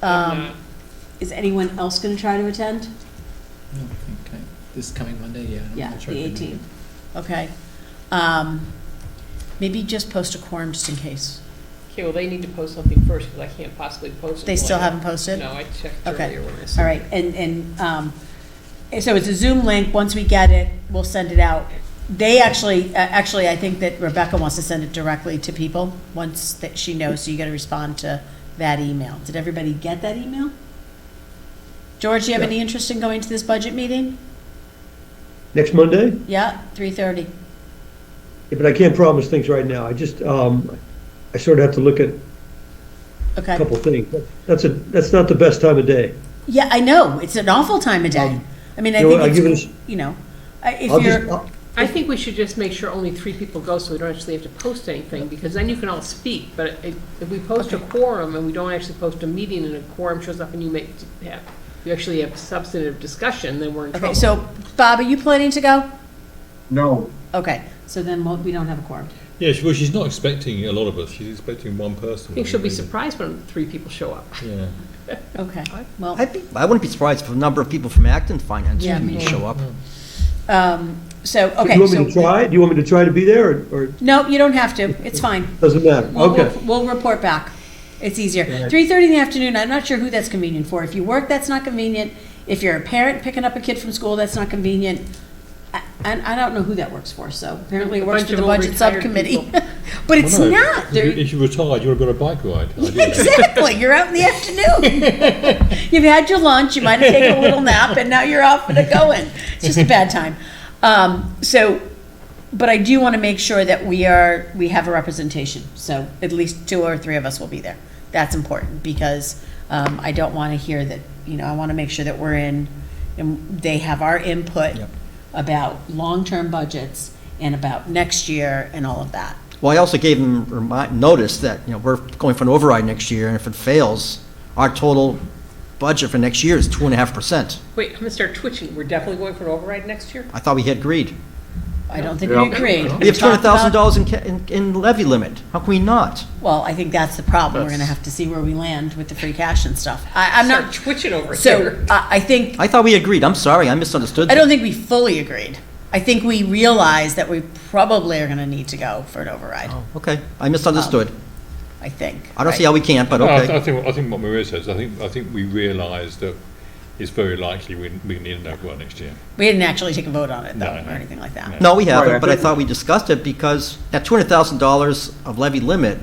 not. Is anyone else going to try to attend? I don't think this coming Monday, yeah. Yeah, I'll try the to make 18th. it. Okay. Maybe just post a quorum just in case. Okay, well, they need to post something first, because I can't possibly post it. They still later. haven't posted? No, I checked Okay. earlier when I saw All right, so it's a Zoom link. Once we get it, we'll send it out. They actually, I think that Rebecca wants to send it directly to people once that she knows, so you got to respond to that email. Did everybody get that email? George, do you have any interest in going to this budget meeting? Next Monday? Yeah, 3:30. Yeah, but I can't promise things right now. I just, I sort of have to look at a Okay. couple things. That's not the best time of day. Yeah, I know. It's an awful time of day. I mean, I you know think what, I'll give it's, it you know, if I'll you're, just, I think we should just make sure only 3 people go, so we don't actually have to post anything, because then you can all speak. But if we post a quorum and we don't actually post a meeting and a quorum shows up and you actually have substantive discussion, then we're in trouble. okay, so Bob, are you planning to go? No, Okay, so then we don't have a quorum. Yeah, well, she's not expecting a lot of us. She's expecting one person. I think she'll be maybe. surprised when 3 people show up. Yeah. Okay, well, I wouldn't be surprised if a number of people from Acton Finance Yeah, me show up. so, do okay, you want me to so, try? Do you want me to try to be there or no, you don't have to. It's fine. doesn't matter? Okay. We'll report back. It's easier. 3:30 in the afternoon, I'm not sure who that's convenient for. If you work, that's not convenient. If you're a parent picking up a kid from school, that's not convenient. I don't know who that works for, so apparently it A works bunch for the of budget old retired subcommittee. people. But it's Well, no, not. They're- If you retired, you would have got a bike ride. Ideally. Exactly, you're out in the afternoon. You've had your lunch, you might have taken a little nap, and now you're off and going. It's just a bad time. But I do want to make sure that we have a representation, so at least 2 or 3 of us will be there. That's important, because I don't want to hear that, I want to make sure that we're in, and they have our input Yep. about long-term budgets and about next year and all of that. Well, I also gave them notice that, we're going for an override next year, and if it fails, our total budget for next year is 2.5%. Wait, I'm gonna start twitching. We're definitely going for an override next year? I thought we had agreed. I don't think we Yeah. agreed. We have talked about- $200,000 in levy limit. How can we not? Well, I think that's the problem. We're gonna That's- have to see where we land with the free cash and stuff. I'm Start not, twitching over so, here. I think, I thought we agreed. I'm sorry, I misunderstood. I don't think we fully agreed. I think we realized that we probably are gonna need to go for an override, Oh, okay, I misunderstood. I think. I don't see right? how we can't, but No, okay. I think what Maria says. I think we realise that it's very likely we need an override next year. We didn't actually take a vote on it, though, No, no. or anything like that. No. No, we haven't, Right, I but I think- thought we discussed it because that $200,000 of levy limit,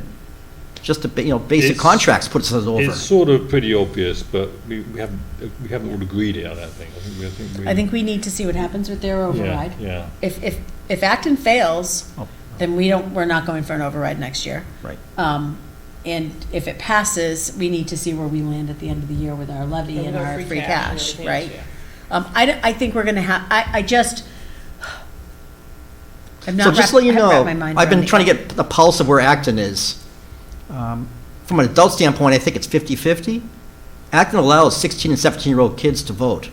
just the, basic It's- contracts puts us over. It's sort of pretty obvious, but we haven't all agreed yet. I don't think. I think we need to see what happens with their override. Yeah. If Acton fails, Oh. then we're not going for an override next year. Right. And if it passes, we need to see where we land at the end of the year with our levy and our free and cash, everything right? else, yeah. I think we're gonna have, I just, I've So not just to let you wrapped know, my mind I've been around trying to it. get the pulse of where Acton is. From an adult standpoint, I think it's 50-50. Acton allows 16 and 17-year-old kids to vote.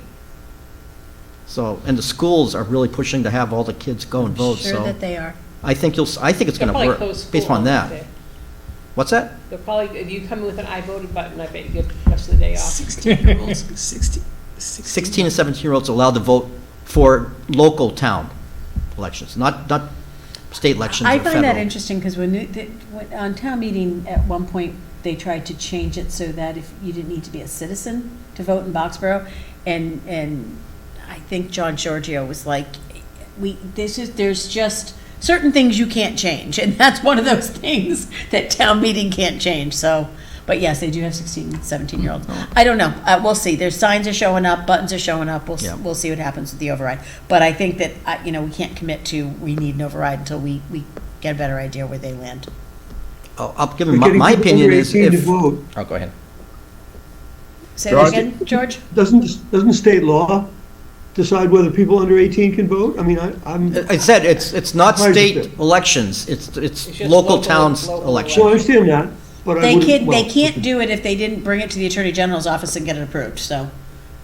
So, and the schools are really pushing to have all the kids go and vote, Sure so that they are. I think it's They'll gonna probably work, close school based on that. Wednesday. What's that? They'll probably, if you come with an I voted button, I bet you get the rest of the day off. 16-year-olds, 16 and 17-year-olds are allowed to vote for local town elections, not state elections or I federal. find that interesting, because when on town meeting, at one point, they tried to change it so that if you didn't need to be a citizen to vote in Boxborough, and I think John Giorgio was like, there's just certain things you can't change, and that's one of those things that town meeting can't change, so, but yes, they do have 16, 17-year-olds. I don't know, we'll see, there's signs are showing up, buttons are showing up, Yeah. we'll see what happens with the override. But I think that, we can't commit to, we need an override until we get a better idea where they land. I'll give We're you getting my people opinion under is 18 to if. vote. Oh, go ahead. Say that again, George? Doesn't state law decide whether people under 18 can vote? I mean, I'm, I said, it's not Why is it state that? elections, it's just local local- towns local elections. well, I understand that, but I They wouldn't. can't, they well, can't do it if they didn't bring it to the Attorney General's office and get it approved, so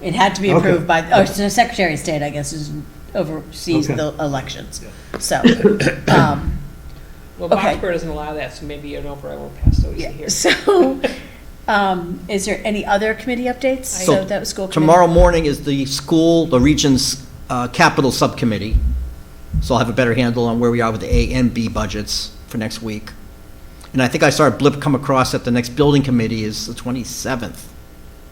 It had to be Okay. approved by, so the Secretary of State, I guess, oversees Okay. the elections. So, Well, Okay. Boxborough doesn't allow that, so maybe an override won't pass so easy yeah, here. so, is there any other committee updates? So that was school committee. Tomorrow morning is the region's capital subcommittee, so I'll have a better handle on where we are with the A and B budgets for next week. And I think I saw a blip come across that the next building committee is the 27th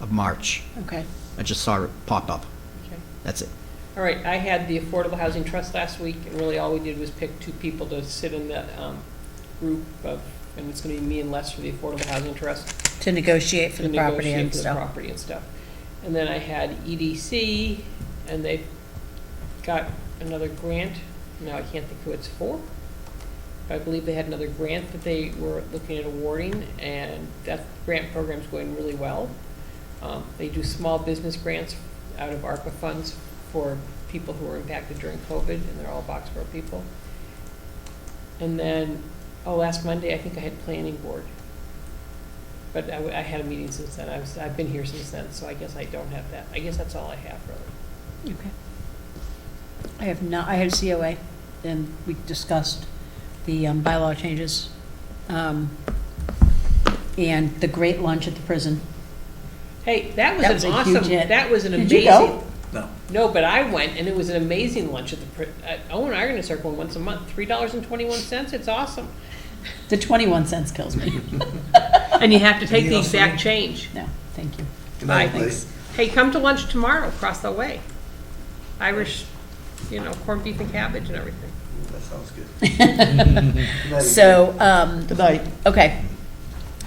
of March. Okay. I just saw it pop up. Okay. That's it. All right, I had the Affordable Housing Trust last week, and really all we did was pick 2 people to sit in the group of, and it's gonna be me and Les for the Affordable Housing Trust. To negotiate for to the property negotiate and for the stuff. property and stuff. And then I had EDC, and they got another grant, now I can't think who it's for. But I believe they had another grant that they were looking at awarding, and that grant program's going really well. They do small business grants out of ARPA funds for people who were impacted during COVID, and they're all Boxborough people. And then, last Monday, I think I had planning board. But I had a meeting since then. I've been here since then, so I guess I don't have that. I guess that's all I have, really. Okay. I have not, I had a COA, and we discussed the bylaw changes, and the great lunch at the prison. Hey, that That was was an a huge awesome, hit. that was an Did amazing. you go? No. No, but I went, and it was an amazing lunch at the, Owen and I are gonna start going once a month, $3.21, it's awesome. The 21 cents kills me. And you have to take Anything the else for exact me? change. No, thank you. Good night, Bye. ladies. Hey, come to lunch tomorrow, across the way. Irish, corned beef and cabbage and everything. That sounds good. Good night. So, Good night. okay.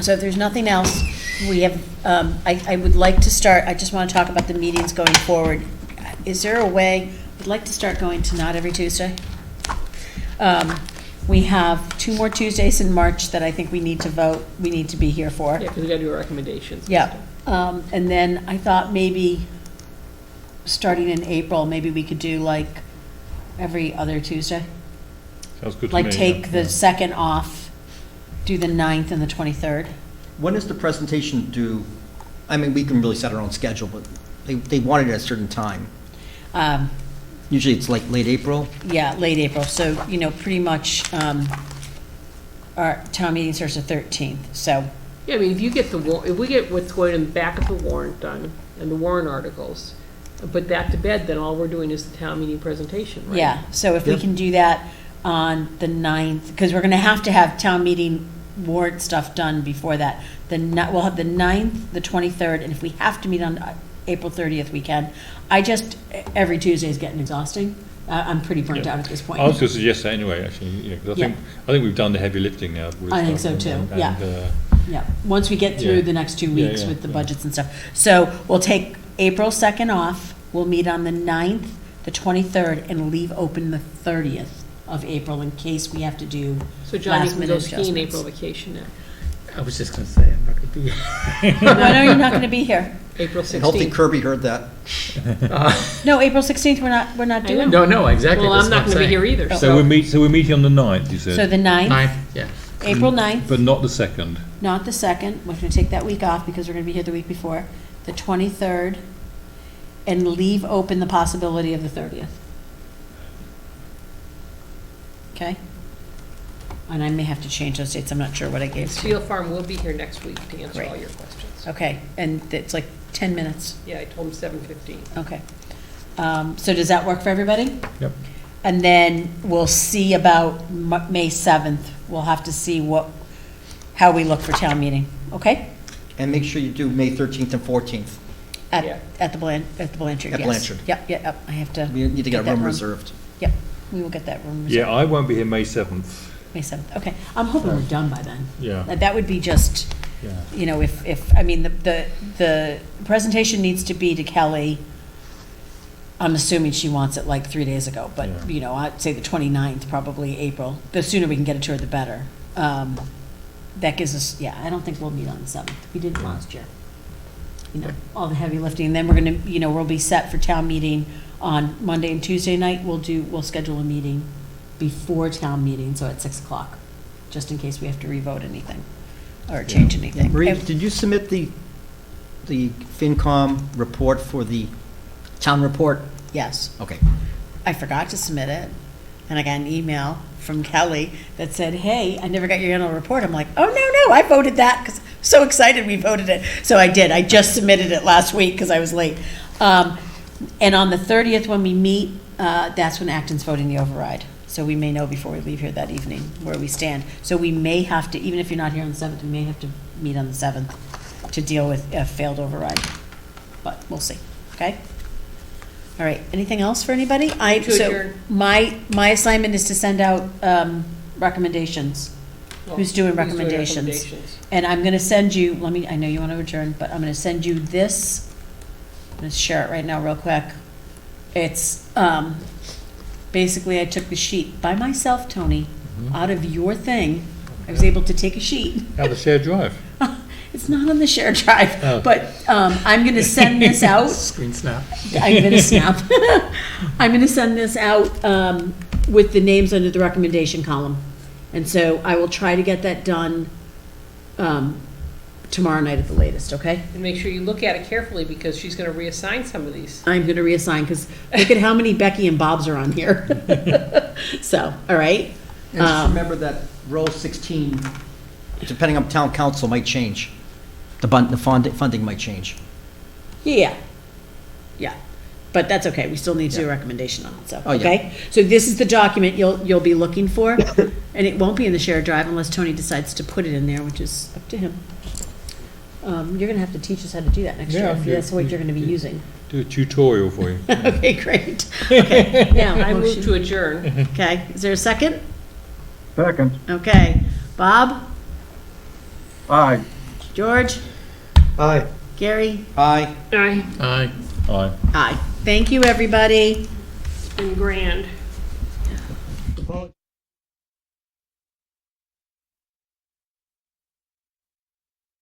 So if there's nothing else, we have, I would like to start, I just want to talk about the meetings going forward. Is there a way, I'd like to start going to not every Tuesday. We have 2 more Tuesdays in March that I think we need to vote, we need to be here for. Yeah, because we gotta do our recommendations. and Yeah, stuff. and then I thought maybe, starting in April, maybe we could do like every other Tuesday. Sounds good to me. Like take yeah. the 2nd off, do the 9th and the 23rd. When is the presentation due? I mean, we can really set our own schedule, but they want it at a certain time. Usually it's like late April. Yeah, late April, so, pretty much, our town meeting starts the 13th, so, Yeah, I mean, if you get if we get what's going in the back of the warrant done, and the warrant articles, and put that to bed, then all we're doing is the town meeting presentation, right? yeah, so if we Yep. can do that on the 9th, because we're gonna have to have town meeting warrant stuff done before that. We'll have the 9th, the 23rd, and if we have to meet on April 30th, we can. Every Tuesday is getting exhausting. I'm pretty burnt Yeah. out at this point. I was going to suggest that anyway, actually, 'cause Yeah. I think we've done the heavy lifting now. with I think stuff so and- too, yeah. and, Yeah, once we get through Yeah. the next 2 Yeah, weeks yeah, with the yeah. budgets and stuff. So we'll take April 2nd off, we'll meet on the 9th, the 23rd, and leave open the 30th of April in case we have to do So John, you last can go minute skiing adjustments. April vacation now. I was just gonna say, I'm not gonna be here. I know you're not gonna be here. April And hopefully 16th. Kirby heard that. No, April 16th, we're not I doing. know. No, exactly. Well, that's I'm what not gonna be saying. here either, Oh. So we're meeting on the 9th, you said? So the 9th, Ninth, yeah. April 9th, But not the 2nd. not the 2nd, we're gonna take that week off because we're gonna be here the week before. The 23rd, and leave open the possibility of the 30th. Okay? And I may have to change those dates, I'm not sure what I gave to you. Steel Farm will be here next week to answer all Great. your questions. Okay, and it's like 10 minutes, Yeah, I told him 7:15. okay. So does that work for everybody? Yep. And then we'll see about May 7th, we'll have to see how we look for town meeting, okay? And make sure you do May 13th and 14th. Yeah. At the Blanchard, At yes. Blanchard. Yep, I have to. We need to get a that room reserved. Yep, we will get that room Yeah, reserved, I won't be here May 7th. May 7th, okay. I'm hoping we're done by then. Yeah, That would be just, yeah. I mean, the presentation needs to be to Kelly. I'm assuming she wants it like 3 days ago, but, Yeah. I'd say the 29th, probably April. The sooner we can get it to her, the better. That gives us, I don't think we'll meet on the 7th. We didn't last year. All the heavy lifting. Then we're gonna, we'll be set for town meeting on Monday and Tuesday night. We'll schedule a meeting before town meeting, so at 6 o'clock, just in case we have to revote anything or change anything. Marie, And- did you submit the the FinCom report for the town report? Yes. Okay. I forgot to submit it, and I got an email from Kelly that said, hey, I never got your annual report. I'm like, oh, no, I voted that, because I'm so excited we voted it. So I did, I just submitted it last week, because I was late. And on the 30th, when we meet, that's when Acton's voting the override. So we may know before we leave here that evening where we stand. So we may have to, even if you're not here on the 7th, we may have to meet on the 7th to deal with a failed override. But we'll see, okay? All right, anything else for anybody? To So adjourn. my assignment is to send out recommendations. Who's doing recommendations? And I'm gonna send you, I know you want to adjourn, but I'm gonna send you this. I'm gonna share it right now real quick. It's, basically I took the sheet by myself, Tony, out of your thing. I was able to take a sheet. How the shared drive? It's not on the shared drive, Oh. but I'm gonna send this out. Screen snap. I'm gonna snap. I'm gonna send this out with the names under the recommendation column. And so I will try to get that done tomorrow night at the latest, okay? And make sure you look at it carefully, because she's gonna reassign some of these. I'm gonna reassign, because look at how many Becky and Bobs are on here. So, all right? And just remember that row 16, depending on town council, might change. The funding might change. Yeah. But that's okay, we still need to do a recommendation on it, so, Oh, yeah. okay? So this is the document you'll be looking for, and it won't be in the shared drive unless Tony decides to put it in there, which is up to him. You're gonna have to teach us how to do that next year, if that's what you're gonna be using. Do a tutorial for you. Okay, great. Okay, now, I move to adjourn. Okay, is there a second? Second. Okay, Bob, Aye. George, Aye. Gary, Aye. Aye, Aye. Aye. aye. Thank you, everybody. it's been grand.